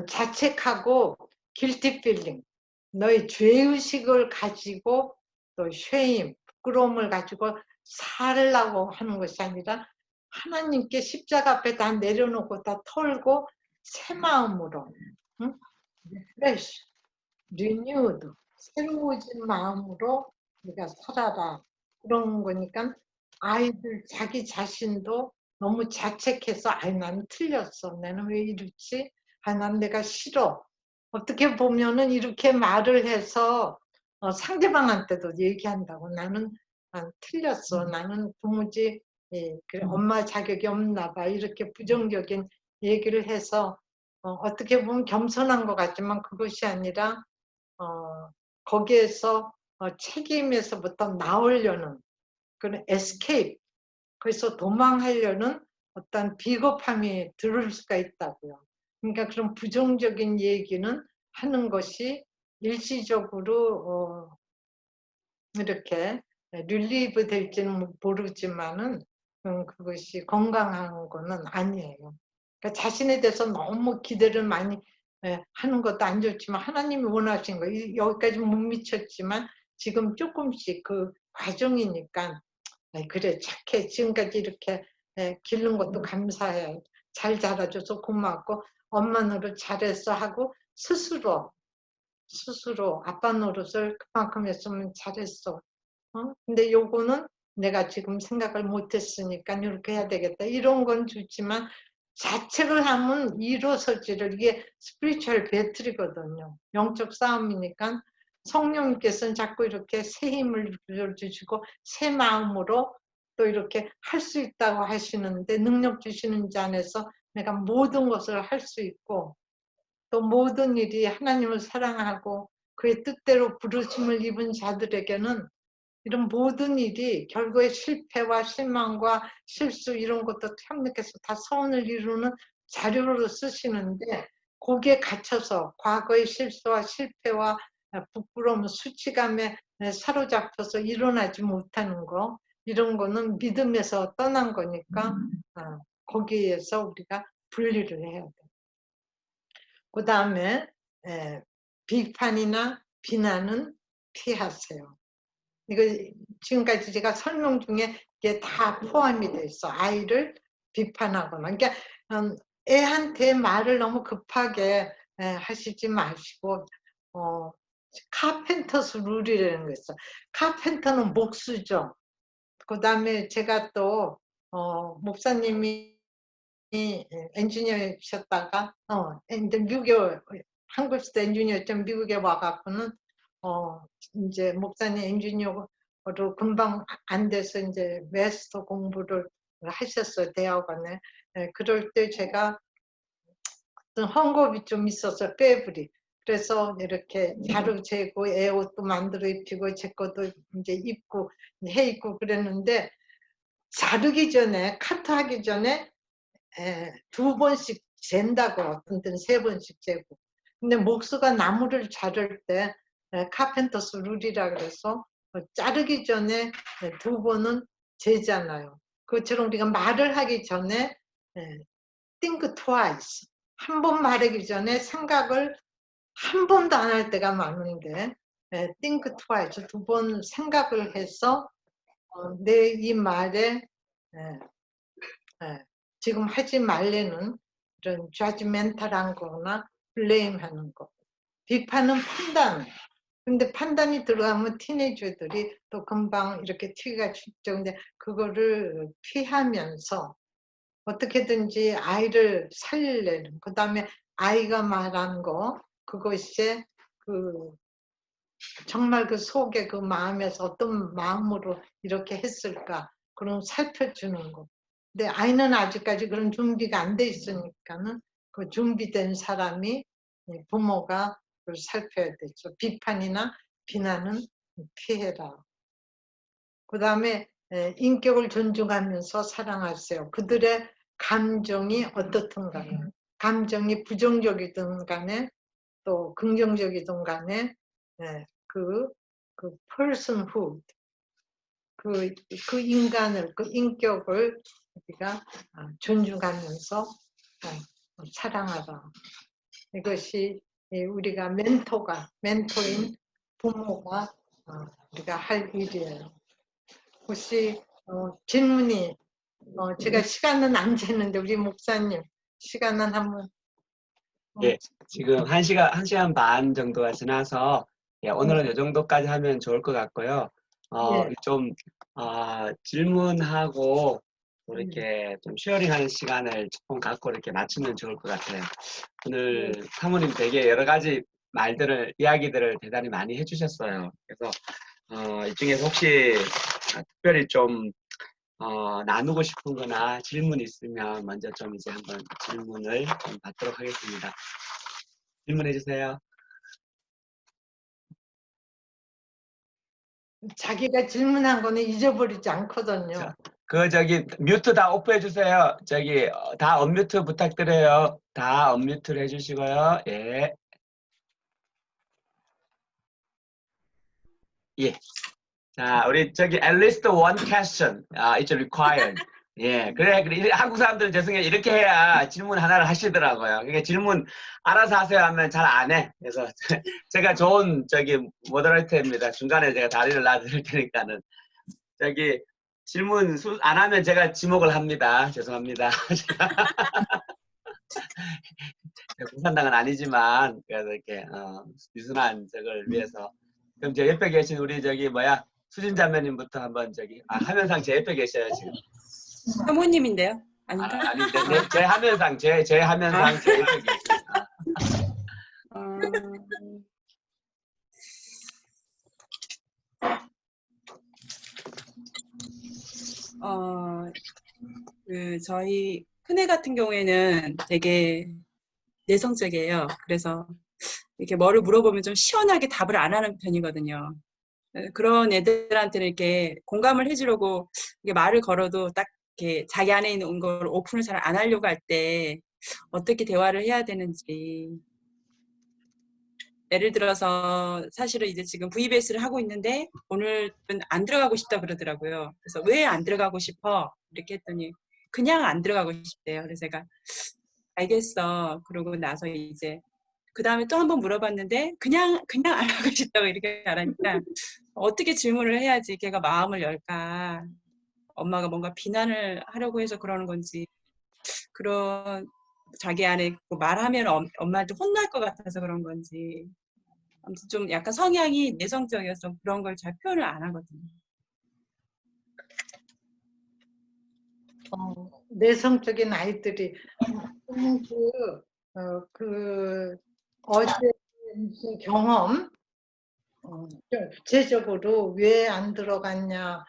[SPEAKER 1] 자책하고 guilty feeling, 너의 죄의식을 가지고 또 shame, 부끄러움을 가지고 살라고 하는 것이 아니라 하나님께 십자가 앞에 다 내려놓고 다 털고 새 마음으로 응? fresh, renewed, 새로워진 마음으로 우리가 살아라. 그런 거니까 아이들 자기 자신도 너무 자책해서 아이 나는 틀렸어. 나는 왜 이렇지? 아, 난 내가 싫어. 어떻게 보면은 이렇게 말을 해서 상대방한테도 얘기한다고. 나는 틀렸어. 나는 도무지 그래, 엄마 자격이 없나 봐. 이렇게 부정적인 얘기를 해서 어떻게 보면 겸손한 것 같지만 그것이 아니라 거기에서 책임에서부터 나오려는 그런 에스케이프, 그래서 도망하려는 어떤 비겁함이 들을 수가 있다고요. 그러니까 그런 부정적인 얘기는 하는 것이 일시적으로 이렇게 릴리브 될지는 모르지만은 그것이 건강한 거는 아니에요. 그러니까 자신에 대해서 너무 기대를 많이 하는 것도 안 좋지만 하나님이 원하신 거 여기까지 못 미쳤지만 지금 조금씩 그 과정이니까 그래 착해 지금까지 이렇게 기른 것도 감사해 잘 자라줘서 고맙고 엄마 노릇 잘했어 하고 스스로 아빠 노릇을 그만큼 했으면 잘했어. 근데 요거는 내가 지금 생각을 못했으니까 이렇게 해야 되겠다. 이런 건 좋지만 자책을 하면 일어서지를 이게 스피리추얼 배틀이거든요. 영적 싸움이니까 성령님께서는 자꾸 이렇게 새 힘을 주시고 새 마음으로 또 이렇게 할 수 있다고 하시는데 능력 주시는 자 안에서 내가 모든 것을 할 수 있고 또 모든 일이 하나님을 사랑하고 그의 뜻대로 부르심을 입은 자들에게는 이런 모든 일이 결국에 실패와 실망과 실수 이런 것도 하나님께서 다 선을 이루는 자료로 쓰시는데 거기에 갇혀서 과거의 실수와 실패와 부끄러움, 수치감에 사로잡혀서 일어나지 못하는 거 이런 거는 믿음에서 떠난 거니까 거기에서 우리가 분리를 해야 돼. 그 다음에 비판이나 비난은 피하세요. 이거 지금까지 제가 설명 중에 이게 다 포함이 돼 있어. 아이를 비판하거나. 그러니까 애한테 말을 너무 급하게 하시지 마시고 카펜터스 룰이라는 거 있어. 카펜터는 목수죠. 그 다음에 제가 또 목사님이 엔지니어셨다가 이제 미국에 한국에서도 엔지니어였지만 미국에 와갖고는 이제 목사님 엔지니어로 금방 안 돼서 이제 마스터 공부를 하셨어요 대학원에. 그럴 때 제가 어떤 헝겊이 좀 있어서 빼부리. 그래서 이렇게 자루 재고 애 옷도 만들어 입히고 제 것도 이제 입고 해 입고 그랬는데 자르기 전에 카트하기 전에 2번씩 잰다고 어떤 때는 3번씩 재고. 근데 목수가 나무를 자를 때 카펜터스 룰이라 그래서 자르기 전에 2번은 재잖아요. 그것처럼 우리가 말을 하기 전에 think twice. 한 번 말하기 전에 생각을 한 번도 안 할 때가 많은데 think twice. 2번 생각을 해서 내 이 말에 지금 하지 말래는 이런 judgmental한 거나 블레임하는 거. 비판은 판단. 근데 판단이 들어가면 티네이저들이 또 금방 이렇게 튀기가 쉽죠. 근데 그거를 피하면서 어떻게든지 아이를 살리려는, 그 다음에 아이가 말한 거, 그것이 정말 그 속에 그 마음에서 어떤 마음으로 이렇게 했을까 그런 살펴주는 거. 근데 아이는 아직까지 그런 준비가 안 돼 있으니까는 그 준비된 사람이 부모가 그걸 살펴야 되죠. 비판이나 비난은 피해라. 그 다음에 인격을 존중하면서 사랑하세요. 그들의 감정이 어떻든 간에, 감정이 부정적이든 간에 또 긍정적이든 간에 그 personhood, 그 인간을, 그 인격을 우리가 존중하면서 사랑하라. 이것이 우리가 멘토인 부모가 우리가 할 일이에요. 혹시 질문이 제가 시간은 안 재는데 우리 목사님 시간은 한번
[SPEAKER 2] 예, 지금 1시간 반 정도가 지나서 예, 오늘은 이 정도까지 하면 좋을 것 같고요.
[SPEAKER 1] 예.
[SPEAKER 2] 좀 질문하고 이렇게 좀 쉐어링하는 시간을 조금 갖고 이렇게 맞추면 좋을 것 같아요. 오늘 사모님 되게 여러 가지 이야기들을 대단히 많이 해주셨어요. 그래서 이 중에서 혹시 특별히 좀 나누고 싶은 거나 질문 있으면 먼저 좀 이제 한번 질문을 좀 받도록 하겠습니다. 질문해 주세요.
[SPEAKER 1] 자기가 질문한 거는 잊어버리지 않거든요.
[SPEAKER 2] 뮤트 다 오프해 주세요. 다 언뮤트 부탁드려요. 다 언뮤트를 해주시고요. 예. 예. 자, 우리 at least one question. It's required. 예, 그래, 한국 사람들은 죄송해요. 이렇게 해야 질문 하나를 하시더라고요. 그러니까 질문 알아서 하세요 하면 잘 안 해. 그래서 제가 좋은 모더레이터입니다. 중간에 제가 다리를 놔드릴 테니까는. 질문 안 하면 제가 지목을 합니다. 죄송합니다. 공산당은 아니지만, 그래서 이렇게, 유순한 저걸 위해서. 그럼 제 옆에 계신 우리 수진 자매님부터 한번 화면상 제 옆에 계셔요, 지금.
[SPEAKER 3] 사모님인데요? 아닌가?
[SPEAKER 2] 아닌데, 제 화면상, 제 화면상 제 옆에 계세요.
[SPEAKER 3] 저희 큰애 같은 경우에는 되게 내성적이에요. 그래서 이렇게 뭐를 물어보면 좀 시원하게 답을 안 하는 편이거든요. 그런 애들한테는 이렇게 공감을 해주려고 이게 말을 걸어도 딱 이렇게 자기 안에 있는 걸 오픈을 잘 안 하려고 할 때 어떻게 대화를 해야 되는지. 예를 들어서 사실은 이제 지금 VBS를 하고 있는데 오늘은 안 들어가고 싶다 그러더라고요. 그래서 왜 안 들어가고 싶어? 이렇게 했더니 그냥 안 들어가고 싶대요. 그래서 제가 알겠어. 그러고 나서 이제 그 다음에 또 한 번 물어봤는데 그냥 안 하고 싶다고 이렇게 말하니까 어떻게 질문을 해야지 걔가 마음을 열까. 엄마가 뭔가 비난을 하려고 해서 그러는 건지 그런 자기 안에 말하면 엄마한테 혼날 것 같아서 그런 건지 아무튼 좀 약간 성향이 내성적이어서 그런 걸 잘 표현을 안 하거든요.
[SPEAKER 1] 내성적인 아이들이 어제 무슨 경험 좀 구체적으로 왜 안 들어갔냐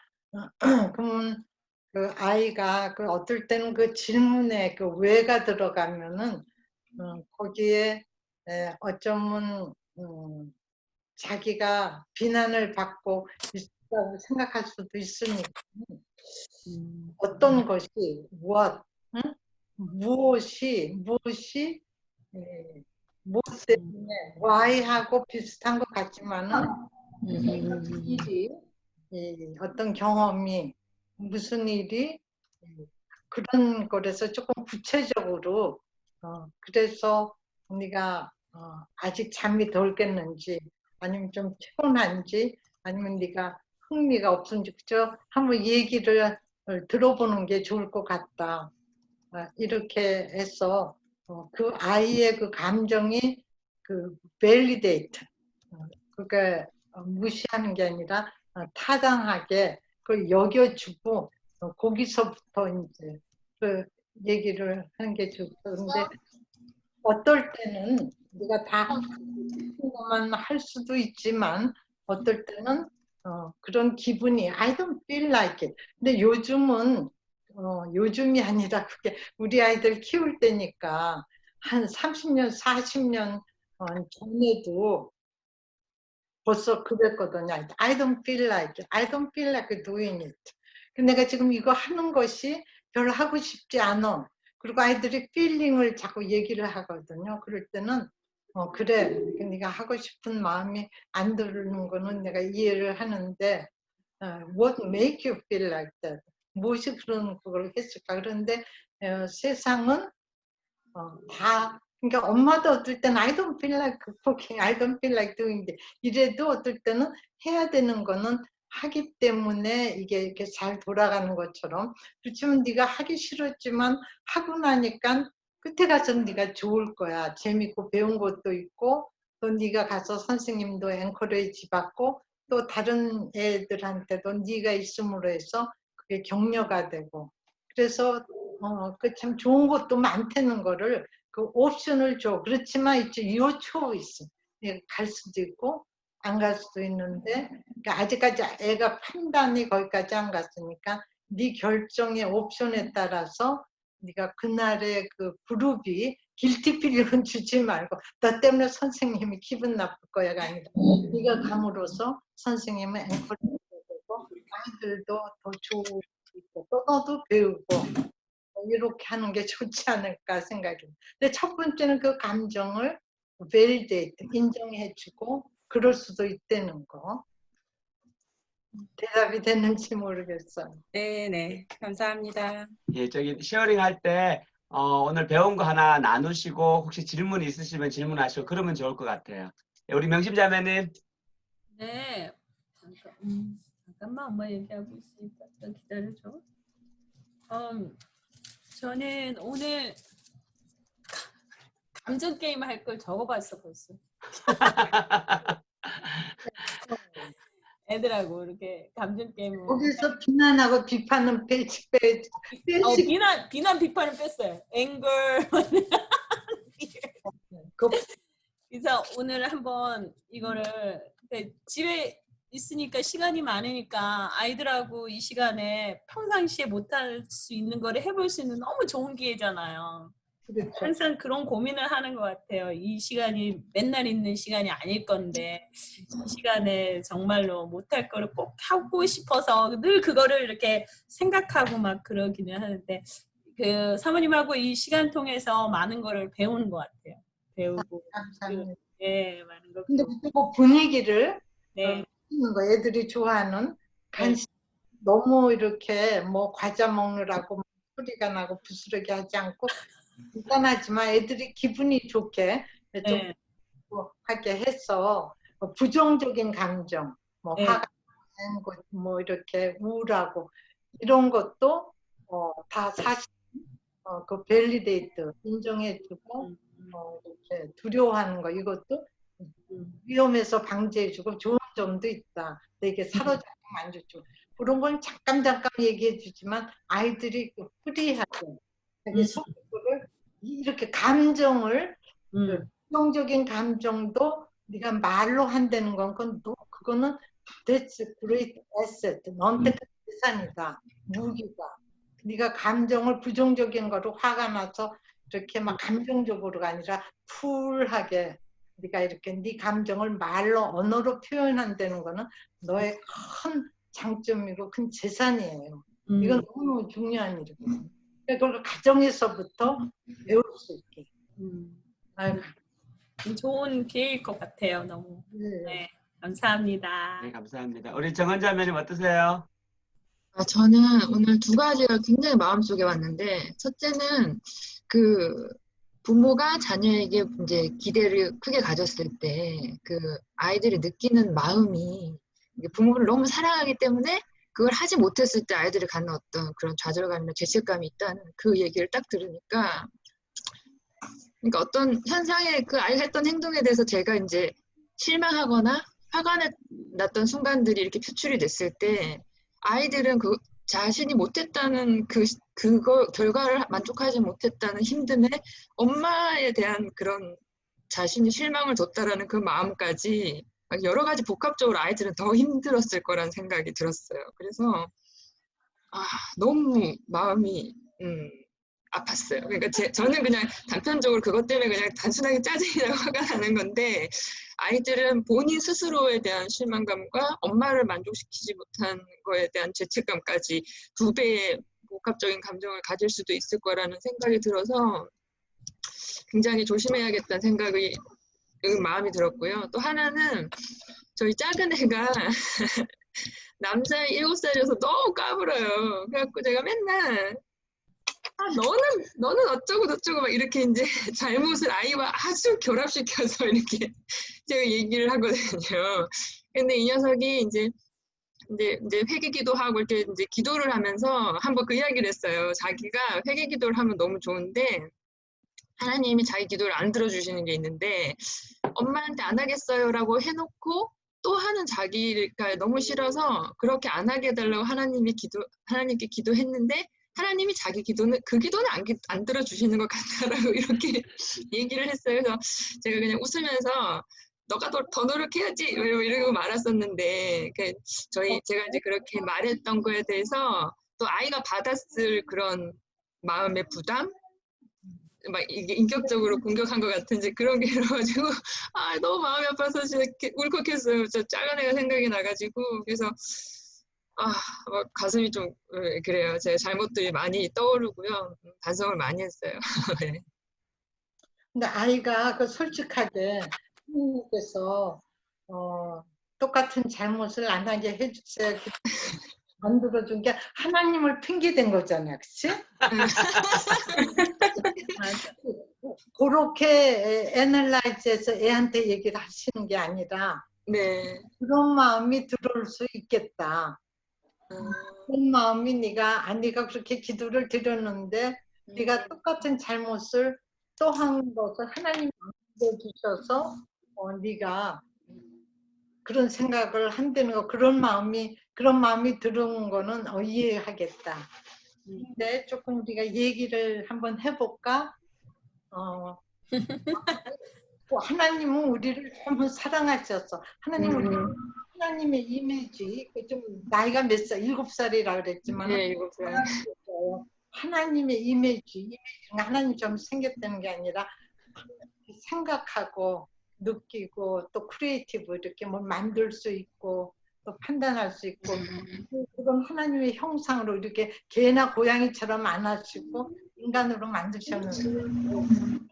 [SPEAKER 1] 그러면 그 아이가 어떨 때는 그 질문에 그 왜가 들어가면은 거기에 어쩌면 자기가 비난을 받고 있다고 생각할 수도 있으니까 어떤 것이 무엇이 무엇 때문에 why하고 비슷한 것 같지만은 일이 어떤 경험이 무슨 일이 그런 거라서 조금 구체적으로 그래서 네가 아직 잠이 덜 깼는지 아니면 좀 피곤한지 아니면 네가 흥미가 없은지 그저 한번 얘기를 들어보는 게 좋을 것 같다. 이렇게 해서 그 아이의 그 감정이 validate 그게 무시하는 게 아니라 타당하게 그걸 여겨주고 거기서부터 이제 그 얘기를 하는 게 좋죠. 그런데 어떨 때는 우리가 다 것만 할 수도 있지만 어떨 때는 그런 기분이 I don't feel like it. 근데 요즘은 요즘이 아니라 그게 우리 아이들 키울 때니까 한 30년, 40년 전에도 벌써 그랬거든요. I don't feel like it. I don't feel like doing it. 근데 내가 지금 이거 하는 것이 별로 하고 싶지 않아. 그리고 아이들이 feeling을 자꾸 얘기를 하거든요. 그럴 때는 그래, 네가 하고 싶은 마음이 안 드는 거는 내가 이해를 하는데 what make you feel like that? 무엇이 그런 그걸 했을까? 그런데 세상은 다 그러니까 엄마도 어떨 때는 I don't feel like cooking, I don't feel like doing it. 이래도 어떨 때는 해야 되는 거는 하기 때문에 이게 이렇게 잘 돌아가는 것처럼 그렇지만 네가 하기 싫었지만 하고 나니까 끝에 가서 네가 좋을 거야. 재밌고 배운 것도 있고 또 네가 가서 선생님도 엔커레이지 받고 또 다른 애들한테도 네가 있음으로 해서 그게 격려가 되고 그래서 그 참 좋은 것도 많다는 거를 그 옵션을 줘. 그렇지만 이제 your choice. 갈 수도 있고 안 갈 수도 있는데 그러니까 아직까지 애가 판단이 거기까지 안 갔으니까 네 결정의 옵션에 따라서 네가 그날의 그 그룹이 길티 필링은 주지 말고 너 때문에 선생님이 기분 나쁠 거야가 아니라 네가 감으로써 선생님은 앵커를 되고 아이들도 더 좋고 또 너도 배우고 이렇게 하는 게 좋지 않을까 생각해요. 근데 첫 번째는 그 감정을 validate, 인정해주고 그럴 수도 있다는 거. 대답이 됐는지 모르겠어요.
[SPEAKER 3] 네네. 감사합니다.
[SPEAKER 2] 예, 저기 쉐어링 할 때 오늘 배운 거 하나 나누시고 혹시 질문 있으시면 질문하시고 그러면 좋을 것 같아요. 예, 우리 명심자매님.
[SPEAKER 4] 네. 잠깐만 엄마 얘기하고 있으니까 좀 기다려줘. 저는 오늘 감정 게임 할 걸 적어봤어 벌써. 애들하고 이렇게 감정 게임을.
[SPEAKER 1] 거기서 비난하고 비판은 빼지.
[SPEAKER 4] 비난 비판을 뺐어요. anger. 그래서 오늘 한번 이거를 집에 있으니까 시간이 많으니까 아이들하고 이 시간에 평상시에 못할 수 있는 거를 해볼 수 있는 너무 좋은 기회잖아요.
[SPEAKER 1] 그렇죠.
[SPEAKER 4] 항상 그런 고민을 하는 것 같아요. 이 시간이 맨날 있는 시간이 아닐 건데 이 시간에 정말로 못할 거를 꼭 하고 싶어서 늘 그거를 이렇게 생각하고 막 그러기는 하는데 그 사모님하고 이 시간 통해서 많은 거를 배우는 것 같아요. 배우고
[SPEAKER 1] 감사합니다.
[SPEAKER 4] 네, 많은 걸
[SPEAKER 1] 근데
[SPEAKER 4] 배우고.
[SPEAKER 1] 그 분위기를
[SPEAKER 4] 네.
[SPEAKER 1] 하는 거 애들이 좋아하는 간식 너무 이렇게 뭐 과자 먹느라고 소리가 나고 부스러기 하지 않고 간단하지만 애들이 기분이 좋게 좀
[SPEAKER 4] 네.
[SPEAKER 1] 하게 해서 부정적인 감정, 뭐
[SPEAKER 4] 네.
[SPEAKER 1] 화가 나는 것, 뭐 이렇게 우울하고 이런 것도 다 사실 그 밸리데이트 인정해주고 이렇게 두려워하는 거 이것도 위험에서 방지해주고 좋은 점도 있다. 되게 사로잡히면 안 좋죠. 그런 건 잠깐 얘기해주지만 아이들이 그 프리하게 자기 속으로 이렇게 감정을 그 부정적인 감정도 네가 말로 한다는 건 그거는 that's great asset. 너한테 재산이다. 무기다. 네가 감정을 부정적인 거로 화가 나서 이렇게 막 감정적으로가 아니라 쿨하게 네가 이렇게 네 감정을 말로 언어로 표현한다는 거는 너의 큰 장점이고 큰 재산이에요. 이건 너무 중요한 일이거든요. 그걸 가정에서부터 배울 수 있게. 아이고.
[SPEAKER 4] 좋은 기회일 것 같아요. 너무. 네. 감사합니다.
[SPEAKER 2] 네, 감사합니다. 우리 정은자매님 어떠세요?
[SPEAKER 5] 저는 오늘 두 가지가 굉장히 마음속에 왔는데, 첫째는 그 부모가 자녀에게 이제 기대를 크게 가졌을 때 그 아이들이 느끼는 마음이 부모를 너무 사랑하기 때문에 그걸 하지 못했을 때 아이들이 갖는 어떤 그런 좌절감이나 죄책감이 있다는 그 얘기를 딱 들으니까, 그러니까 어떤 현상에 그 아이가 했던 행동에 대해서 제가 이제 실망하거나 화가 났던 순간들이 이렇게 표출이 됐을 때 아이들은 그 자신이 못했다는 그거 결과를 만족하지 못했다는 힘듦에 엄마에 대한 그런 자신이 실망을 줬다라는 그 마음까지 막 여러 가지 복합적으로 아이들은 더 힘들었을 거라는 생각이 들었어요. 그래서 너무 마음이 아팠어요. 그러니까 저는 그냥 단편적으로 그것 때문에 그냥 단순하게 짜증이 나고 화가 나는 건데 아이들은 본인 스스로에 대한 실망감과 엄마를 만족시키지 못한 거에 대한 죄책감까지 2배의 복합적인 감정을 가질 수도 있을 거라는 생각이 들어서 굉장히 조심해야겠다는 생각이 마음이 들었고요. 또 하나는 저희 작은 애가 남자애 7살이어서 너무 까불어요. 그래갖고 제가 맨날 너는 어쩌고 저쩌고 막 이렇게 이제 잘못을 아이와 아주 결합시켜서 이렇게 제가 얘기를 하거든요. 근데 이 녀석이 이제 회개기도 하고 이렇게 이제 기도를 하면서 한번 그 이야기를 했어요. 자기가 회개기도를 하면 너무 좋은데 하나님이 자기 기도를 안 들어주시는 게 있는데 엄마한테 안 하겠어요라고 해놓고 또 하는 자기가 너무 싫어서 그렇게 안 하게 해달라고 하나님께 기도했는데 하나님이 자기 기도는 안 들어주시는 것 같다라고 이렇게 얘기를 했어요. 그래서 제가 그냥 웃으면서 너가 더 노력해야지 이러고 말았었는데 제가 이제 그렇게 말했던 거에 대해서 또 아이가 받았을 그런 마음의 부담 막 이게 인격적으로 공격한 것 같은지 그런 게 들어가지고 너무 마음이 아파서 이렇게 울컥했어요. 저 작은 애가 생각이 나가지고 그래서 막 가슴이 좀 그래요. 제 잘못들이 많이 떠오르고요. 반성을 많이 했어요. 네.
[SPEAKER 1] 근데 아이가 그 솔직하게 하나님께서 똑같은 잘못을 안 하게 해주세요. 만들어준 게 하나님을 핑계댄 거잖아, 그치? 그렇게 애널라이즈해서 애한테 얘기를 하시는 게 아니라
[SPEAKER 5] 네.
[SPEAKER 1] 그런 마음이 들어올 수 있겠다. 그런 마음이 네가 그렇게 기도를 드렸는데 네가 똑같은 잘못을 또 한 것을 하나님이 만들어주셔서 네가 그런 생각을 한다는 거 그런 마음이 들어온 거는 이해하겠다. 근데 조금 우리가 얘기를 한번 해볼까? 하나님은 우리를 너무 사랑하셨어. 하나님의 이미지, 좀 나이가 몇 살, 7살이라 그랬지만
[SPEAKER 5] 네, 7살.
[SPEAKER 1] 하나님의 이미지가 하나님처럼 생겼다는 게 아니라 생각하고 느끼고 또 크리에이티브 이렇게 뭘 만들 수 있고 또 판단할 수 있고 그런 하나님의 형상으로 이렇게 개나 고양이처럼 안 하시고 인간으로 만드셨는데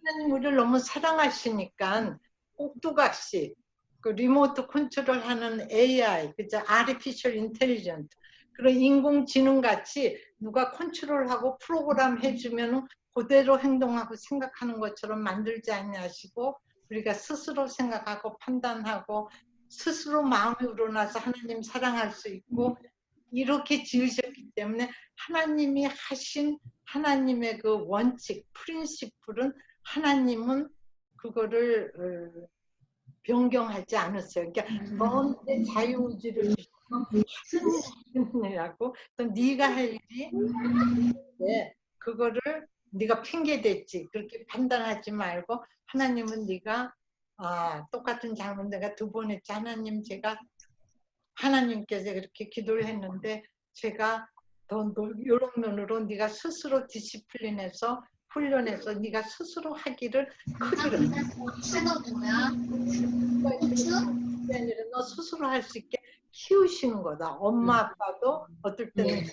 [SPEAKER 1] 하나님 우리를 너무 사랑하시니까 꼭두각시 그 리모트 컨트롤하는 AI, 그죠? Artificial Intelligence 그런 인공지능 같이 누가 컨트롤하고 프로그램 해주면 그대로 행동하고 생각하는 것처럼 만들지 않냐시고 우리가 스스로 생각하고 판단하고 스스로 마음이 우러나서 하나님 사랑할 수 있고 이렇게 지으셨기 때문에 하나님이 하신 하나님의 그 원칙, 프린시플은 하나님은 그거를 변경하지 않았어요. 그러니까 너한테 자유의지를 주시고 또 네가 할 일이 그거를 네가 핑계댔지 그렇게 판단하지 말고 하나님은 네가 똑같은 잘못 내가 2번 했지 하나님께서 그렇게 기도를 했는데 제가 더 이런 면으로 네가 스스로 디시플린해서 훈련해서 네가 스스로 하기를 크기를 너 스스로 할 수 있게 키우시는 거다. 엄마 아빠도 어떨 때는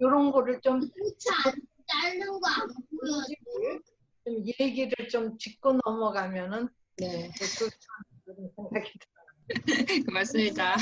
[SPEAKER 1] 이런 거를 좀
[SPEAKER 6] 자른 거 안 보여줘.
[SPEAKER 1] 좀 얘기를 좀 짚고 넘어가면은
[SPEAKER 5] 네.
[SPEAKER 1] 그런 생각이 들어요.
[SPEAKER 5] 고맙습니다.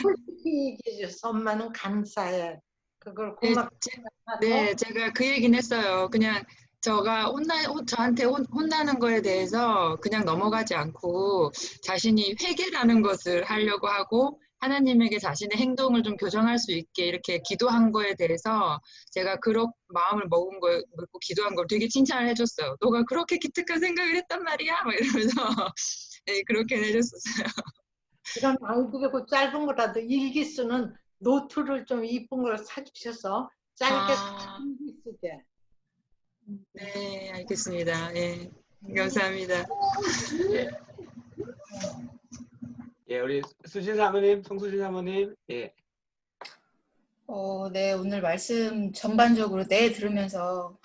[SPEAKER 1] 솔직히 얘기해 줘서 엄마는 감사해. 그걸 고맙게 생각하고
[SPEAKER 5] 네, 제가 그 얘기는 했어요. 그냥 저한테 혼나는 거에 대해서 그냥 넘어가지 않고 자신이 회개라는 것을 하려고 하고 하나님에게 자신의 행동을 좀 교정할 수 있게 이렇게 기도한 거에 대해서 제가 그런 마음을 먹고 기도한 걸 되게 칭찬을 해줬어요. 너가 그렇게 기특한 생각을 했단 말이야? 막 이러면서 네, 그렇게 해줬었어요.
[SPEAKER 1] 이런 아이들이 그 짧은 거라도 일기 쓰는 노트를 좀 이쁜 걸 사주셔서 짧게 일기 쓰게.
[SPEAKER 5] 네, 알겠습니다. 예. 감사합니다.
[SPEAKER 2] 예. 예, 우리 수진 사모님, 송수진 사모님. 예.
[SPEAKER 7] 네, 오늘 말씀 전반적으로 들으면서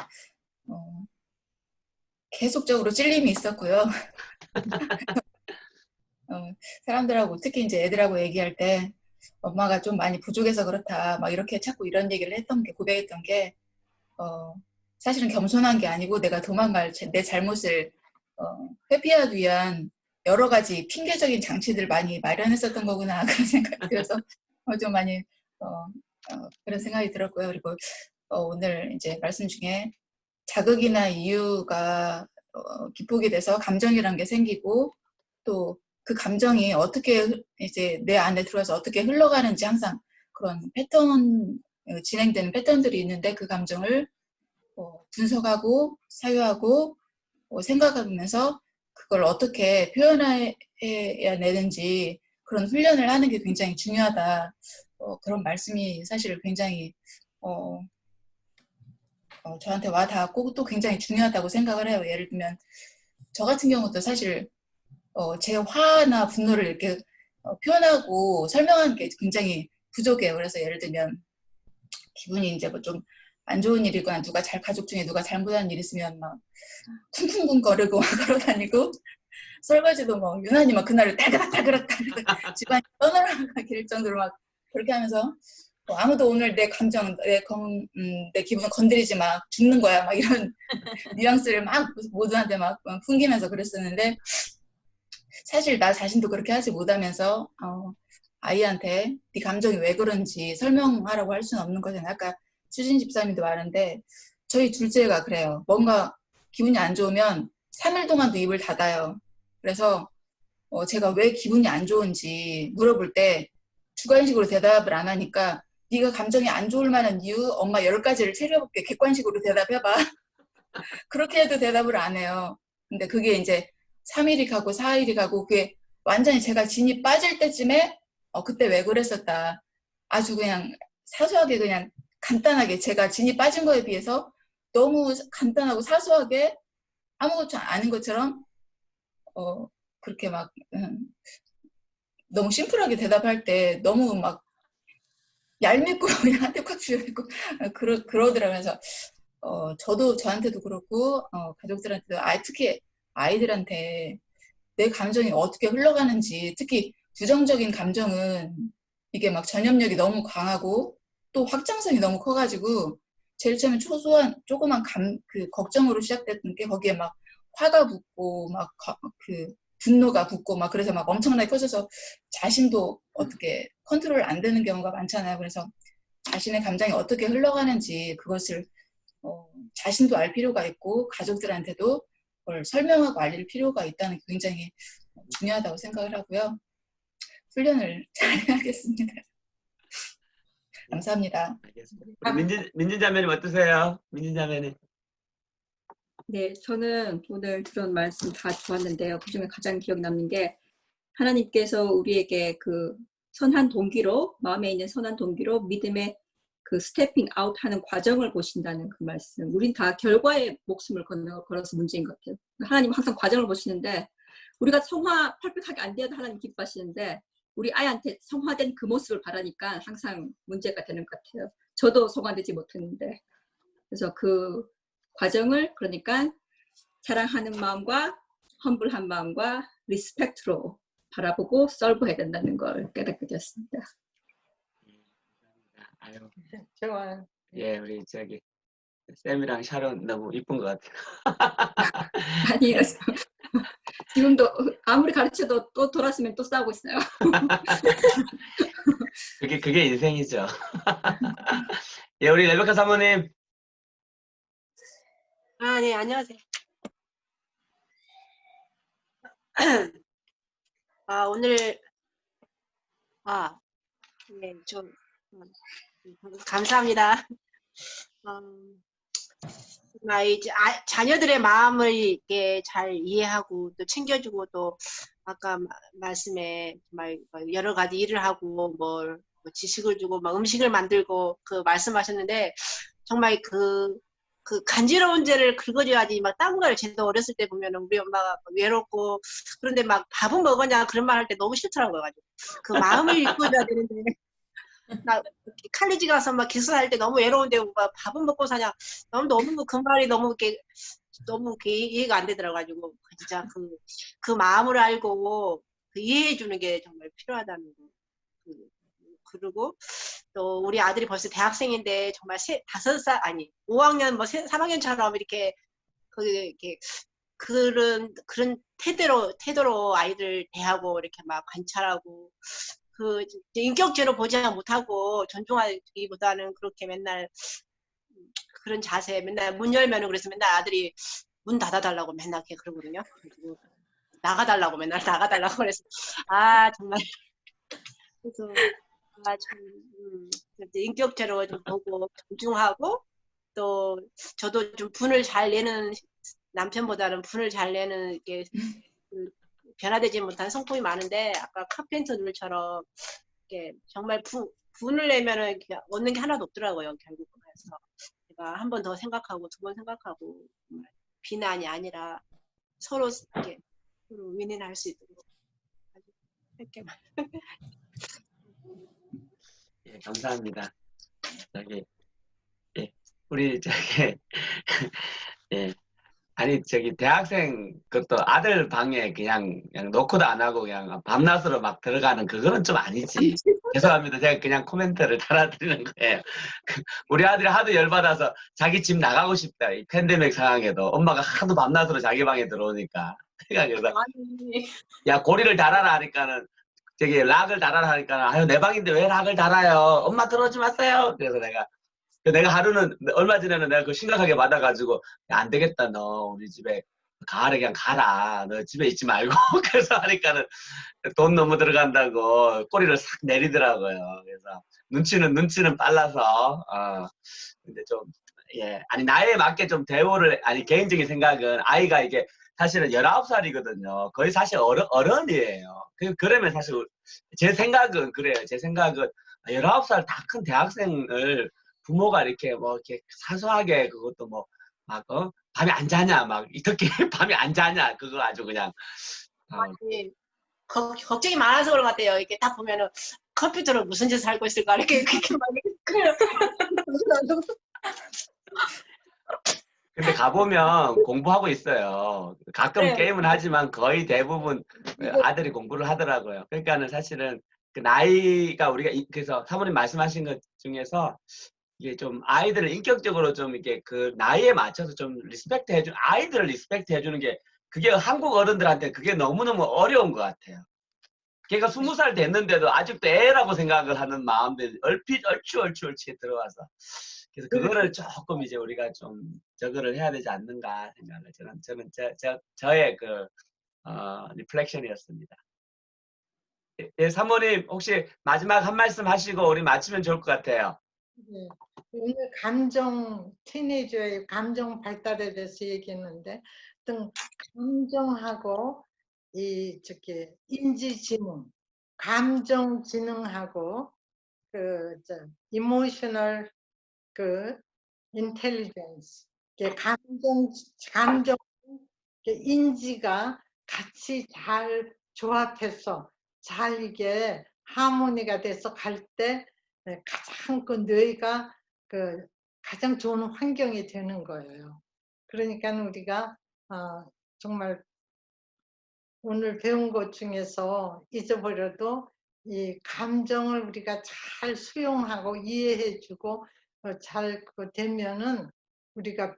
[SPEAKER 7] 계속적으로 찔림이 있었고요. 사람들하고 특히 이제 애들하고 얘기할 때 엄마가 좀 많이 부족해서 그렇다 막 이렇게 자꾸 이런 얘기를 했던 게 고백했던 게 사실은 겸손한 게 아니고 내가 도망갈 내 잘못을 회피하기 위한 여러 가지 핑계적인 장치들 많이 마련했었던 거구나 그런 생각이 들어서 좀 많이 그런 생각이 들었고요. 그리고 오늘 이제 말씀 중에 자극이나 이유가 기폭이 돼서 감정이란 게 생기고 또 그 감정이 어떻게 이제 내 안에 들어와서 어떻게 흘러가는지 항상 그런 패턴 진행되는 패턴들이 있는데 그 감정을 분석하고 사유하고 생각하면서 그걸 어떻게 표현해야 되는지 그런 훈련을 하는 게 굉장히 중요하다. 그런 말씀이 사실 굉장히 저한테 와 닿았고 또 굉장히 중요하다고 생각을 해요. 예를 들면 저 같은 경우도 사실 제 화나 분노를 이렇게 표현하고 설명하는 게 굉장히 부족해요. 그래서 예를 들면 기분이 이제 뭐 좀 안 좋은 일이거나 가족 중에 누가 잘못한 일 있으면 막 쿵쿵쿵 거리고 막 걸어다니고 설거지도 뭐 유난히 막 그날을 다그락다그락 집안이 떠나갈 정도로 막 그렇게 하면서 아무도 오늘 내 감정, 내 기분을 건드리지 마, 죽는 거야 막 이런 뉘앙스를 막 모두한테 막 풍기면서 그랬었는데 사실 나 자신도 그렇게 하지 못하면서 아이한테 네 감정이 왜 그런지 설명하라고 할 수는 없는 거잖아요. 아까 수진 집사님도 말하는데 저희 둘째가 그래요. 뭔가 기분이 안 좋으면 3일 동안도 입을 닫아요. 그래서 제가 왜 기분이 안 좋은지 물어볼 때 주관식으로 대답을 안 하니까 네가 감정이 안 좋을 만한 이유 엄마 10가지를 채려볼게. 객관식으로 대답해봐. 그렇게 해도 대답을 안 해요. 근데 그게 이제 3일이 가고 4일이 가고 그게 완전히 제가 진이 빠질 때쯤에 그때 왜 그랬었다. 아주 그냥 사소하게 그냥 간단하게 제가 진이 빠진 거에 비해서 너무 간단하고 사소하게 아무것도 아닌 것처럼 그렇게 막 너무 심플하게 대답할 때 너무 막 얄밉고 그냥 한테 콱 쥐어있고 그러더라고요. 그래서 저도 저한테도 그렇고 가족들한테도 특히 아이들한테 내 감정이 어떻게 흘러가는지 특히 부정적인 감정은 이게 막 전염력이 너무 강하고 또 확장성이 너무 커가지고 제일 처음에 소소한 조그만 그 걱정으로 시작됐던 게 거기에 막 화가 붙고 막 그 분노가 붙고 막 그래서 막 엄청나게 커져서 자신도 어떻게 컨트롤 안 되는 경우가 많잖아요. 그래서 자신의 감정이 어떻게 흘러가는지 그것을 자신도 알 필요가 있고 가족들한테도 그걸 설명하고 알릴 필요가 있다는 게 굉장히 중요하다고 생각을 하고요. 훈련을 잘 해야겠습니다. 감사합니다.
[SPEAKER 2] 알겠습니다. 우리 민진 자매님 어떠세요? 민진 자매님.
[SPEAKER 8] 네, 저는 오늘 들은 말씀 다 좋았는데요. 그중에 가장 기억 남는 게 하나님께서 우리에게 그 선한 동기로 마음에 있는 선한 동기로 믿음의 그 스태핑 아웃 하는 과정을 보신다는 그 말씀. 우린 다 결과에 목숨을 걸어서 문제인 것 같아요. 하나님은 항상 과정을 보시는데 우리가 성화 퍼펙트하게 안 되어도 하나님 기뻐하시는데 우리 아이한테 성화된 그 모습을 바라니까 항상 문제가 되는 것 같아요. 저도 성화되지 못했는데. 그래서 그 과정을 그러니까 사랑하는 마음과 험블한 마음과 리스펙트로 바라보고 솔브해야 된다는 걸 깨닫게 되었습니다.
[SPEAKER 2] 아유,
[SPEAKER 1] 좋아요.
[SPEAKER 2] 예, 우리 저기 쌤이랑 샤론 너무 이쁜 것 같아요.
[SPEAKER 8] 아니요. 지금도 아무리 가르쳐도 또 돌았으면 또 싸우고 있어요.
[SPEAKER 2] 그게 인생이죠. 예, 우리 레베카 사모님.
[SPEAKER 9] 네, 안녕하세요. 오늘, 네, 좀, 감사합니다. 이제 자녀들의 마음을 이렇게 잘 이해하고 또 챙겨주고 또 아까 말씀에 정말 여러 가지 일을 하고 뭐 지식을 주고 막 음식을 만들고 그 말씀하셨는데 정말 그 그 간지러운 죄를 긁어줘야지 막 딴 걸 제도 어렸을 때 보면은 우리 엄마가 막 외롭고 그런데 막 밥은 먹었냐 그런 말 할 때 너무 싫더라고요. 가지고 그 마음을 읽어줘야 되는데 나 이렇게 칼리지 가서 막 기술할 때 너무 외로운데 막 밥은 먹고 사냐 너무 그 말이 너무 이렇게 이해가 안 되더라고 가지고 진짜 그 마음을 알고 그 이해해 주는 게 정말 필요하다는 거. 그리고 또 우리 아들이 벌써 대학생인데 정말 5살 아니 5학년 뭐 3학년처럼 이렇게 이렇게 그런 태도로 아이들 대하고 이렇게 막 관찰하고 그 인격체로 보지 못하고 존중하기보다는 그렇게 맨날 그런 자세 맨날 문 열면은 그래서 맨날 아들이 문 닫아달라고 맨날 이렇게 그러거든요. 그리고 나가달라고 맨날 나가달라고 그래서 아 정말 그래서 좀 인격체로 좀 보고 존중하고 또 저도 좀 분을 잘 내는 남편보다는 분을 잘 내는 이게 변화되지 못한 성품이 많은데 아까 카펜터 룰처럼 이렇게 정말 분을 내면은 얻는 게 하나도 없더라고요 결국은. 그래서 제가 한 번 더 생각하고 2번 생각하고 비난이 아니라 서로 이렇게 윈윈할 수 있도록 이렇게
[SPEAKER 2] 예, 감사합니다. 저기 예, 우리 저기 예. 아니 저기 대학생 그것도 아들 방에 그냥 노크도 안 하고 그냥 밤낮으로 막 들어가는 그거는 좀 아니지. 죄송합니다. 제가 그냥 코멘트를 달아드리는 거예요. 우리 아들이 하도 열받아서 자기 집 나가고 싶다. 이 팬데믹 상황에도 엄마가 하도 밤낮으로 자기 방에 들어오니까. 그래서
[SPEAKER 9] 아니
[SPEAKER 2] 야 고리를 달아라 하니까는 저기 락을 달아라 하니까는 아유 내 방인데 왜 락을 달아요? 엄마 들어오지 마세요. 그래서 내가 하루는 얼마 전에는 내가 그 심각하게 받아가지고 야, 안 되겠다 너 우리 집에 가을에 그냥 가라 너 집에 있지 말고 그래서 하니까는 돈 너무 들어간다고 꼬리를 싹 내리더라고요. 그래서 눈치는 빨라서 근데 좀 예 아니 나이에 맞게 좀 대우를 아니 개인적인 생각은 아이가 이게 사실은 19살이거든요. 거의 사실 어른이에요. 그러면 사실 제 생각은 그래요. 제 생각은 19살 다 큰 대학생을 부모가 이렇게 뭐 이렇게 사소하게 그것도 뭐 막 밤에 안 자냐 막 이렇게 밤에 안 자냐 그거 아주 그냥
[SPEAKER 9] 아니 걱정이 많아서 그런 것 같아요. 이렇게 딱 보면은 컴퓨터로 무슨 짓을 하고 있을까 이렇게 많이 그래요.
[SPEAKER 2] 근데 가보면 공부하고 있어요. 가끔
[SPEAKER 9] 그래요.
[SPEAKER 2] 게임은 하지만 거의 대부분 아들이 공부를 하더라고요. 그러니까는 사실은 그 나이가 우리가 그래서 사모님 말씀하신 것 중에서 이게 좀 아이들을 인격적으로 좀 이렇게 그 나이에 맞춰서 좀 아이들을 리스펙트 해주는 게 그게 한국 어른들한테 그게 너무너무 어려운 것 같아요. 걔가 20살 됐는데도 아직도 애라고 생각을 하는 마음들이 얼추 들어와서 그래서 그거를 조금 이제 우리가 좀 저거를 해야 되지 않는가 생각을 저는 저의 그 리플렉션이었습니다. 예, 사모님 혹시 마지막 한 말씀 하시고 우리 마치면 좋을 것 같아요.
[SPEAKER 1] 네. 오늘 티네이저의 감정 발달에 대해서 얘기했는데 어떤 감정하고 인지지능, 감정지능하고 이모셔널 인텔리전스, 감정 인지가 같이 잘 조합해서 잘 이게 하모니가 돼서 갈 때 가장 뇌가 가장 좋은 환경이 되는 거예요. 그러니까 우리가 정말 오늘 배운 것 중에서 잊어버려도 이 감정을 우리가 잘 수용하고 이해해주고 잘 되면은 우리가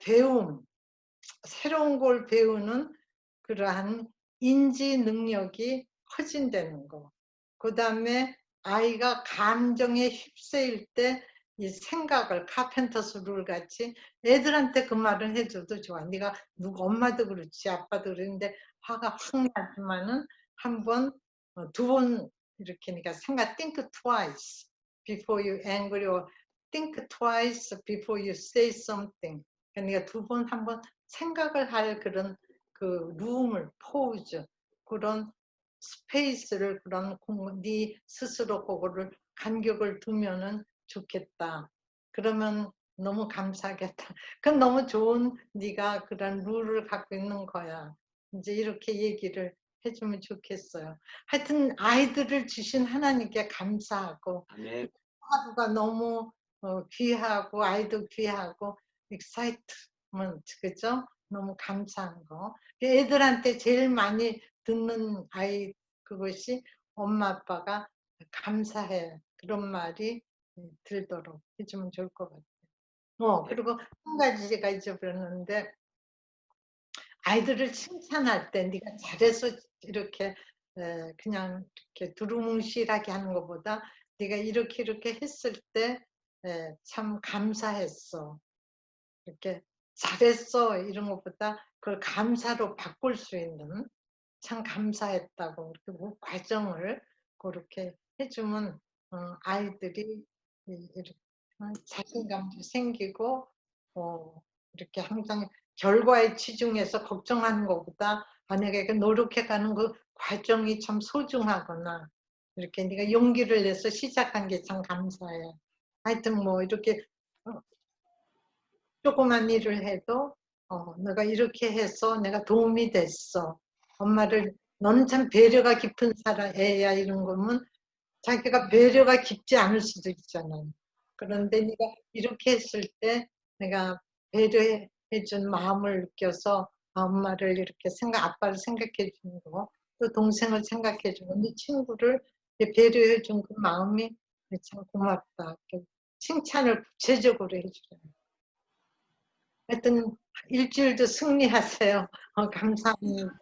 [SPEAKER 1] 새로운 걸 배우는 그러한 인지 능력이 커진다는 거. 그 다음에 아이가 감정에 휩쓸릴 때 이 생각을 카펜터스 룰 같이 애들한테 그 말을 해줘도 좋아. 네가 엄마도 그렇지 아빠도 그러는데 화가 확 나지만은 한 번, 2번 이렇게 니까 think twice before you angry or think twice before you say something. 그러니까 2번, 1번 생각을 할 그런 룸을 포즈 그런 스페이스를 네 스스로 그거를 간격을 두면은 좋겠다. 그러면 너무 감사하겠다. 그건 너무 좋은 네가 그런 룰을 갖고 있는 거야. 이제 이렇게 얘기를 해주면 좋겠어요. 하여튼 아이들을 주신 하나님께 감사하고
[SPEAKER 2] 아멘.
[SPEAKER 1] 하루가 너무 귀하고 아이도 귀하고 excitement 그죠? 너무 감사한 거. 애들한테 제일 많이 듣는 아이 그것이 엄마 아빠가 감사해 그런 말이 들도록 해주면 좋을 것 같아요. 그리고 한 가지 제가 잊어버렸는데 아이들을 칭찬할 때 네가 잘해서 이렇게 그냥 이렇게 두루뭉실하게 하는 것보다 네가 이렇게 했을 때 참 감사했어. 이렇게 잘했어 이런 것보다 그걸 감사로 바꿀 수 있는 참 감사했다고 이렇게 그 과정을 그렇게 해주면 아이들이 이렇게 자신감도 생기고 이렇게 항상 결과에 치중해서 걱정하는 것보다 만약에 노력해가는 그 과정이 참 소중하거나 이렇게 네가 용기를 내서 시작한 게 참 감사해. 하여튼 뭐 이렇게 조그만 일을 해도 내가 이렇게 해서 내가 도움이 됐어. 엄마를 너는 참 배려가 깊은 애야 이런 거면 자기가 배려가 깊지 않을 수도 있잖아요. 그런데 네가 이렇게 했을 때 내가 배려해 준 마음을 느껴서 엄마를 이렇게 아빠를 생각해 주는 거, 또 동생을 생각해 주고 네 친구를 배려해 준 그 마음이 참 고맙다. 칭찬을 구체적으로 해주잖아요. 하여튼 일주일도 승리하세요. 감사합니다.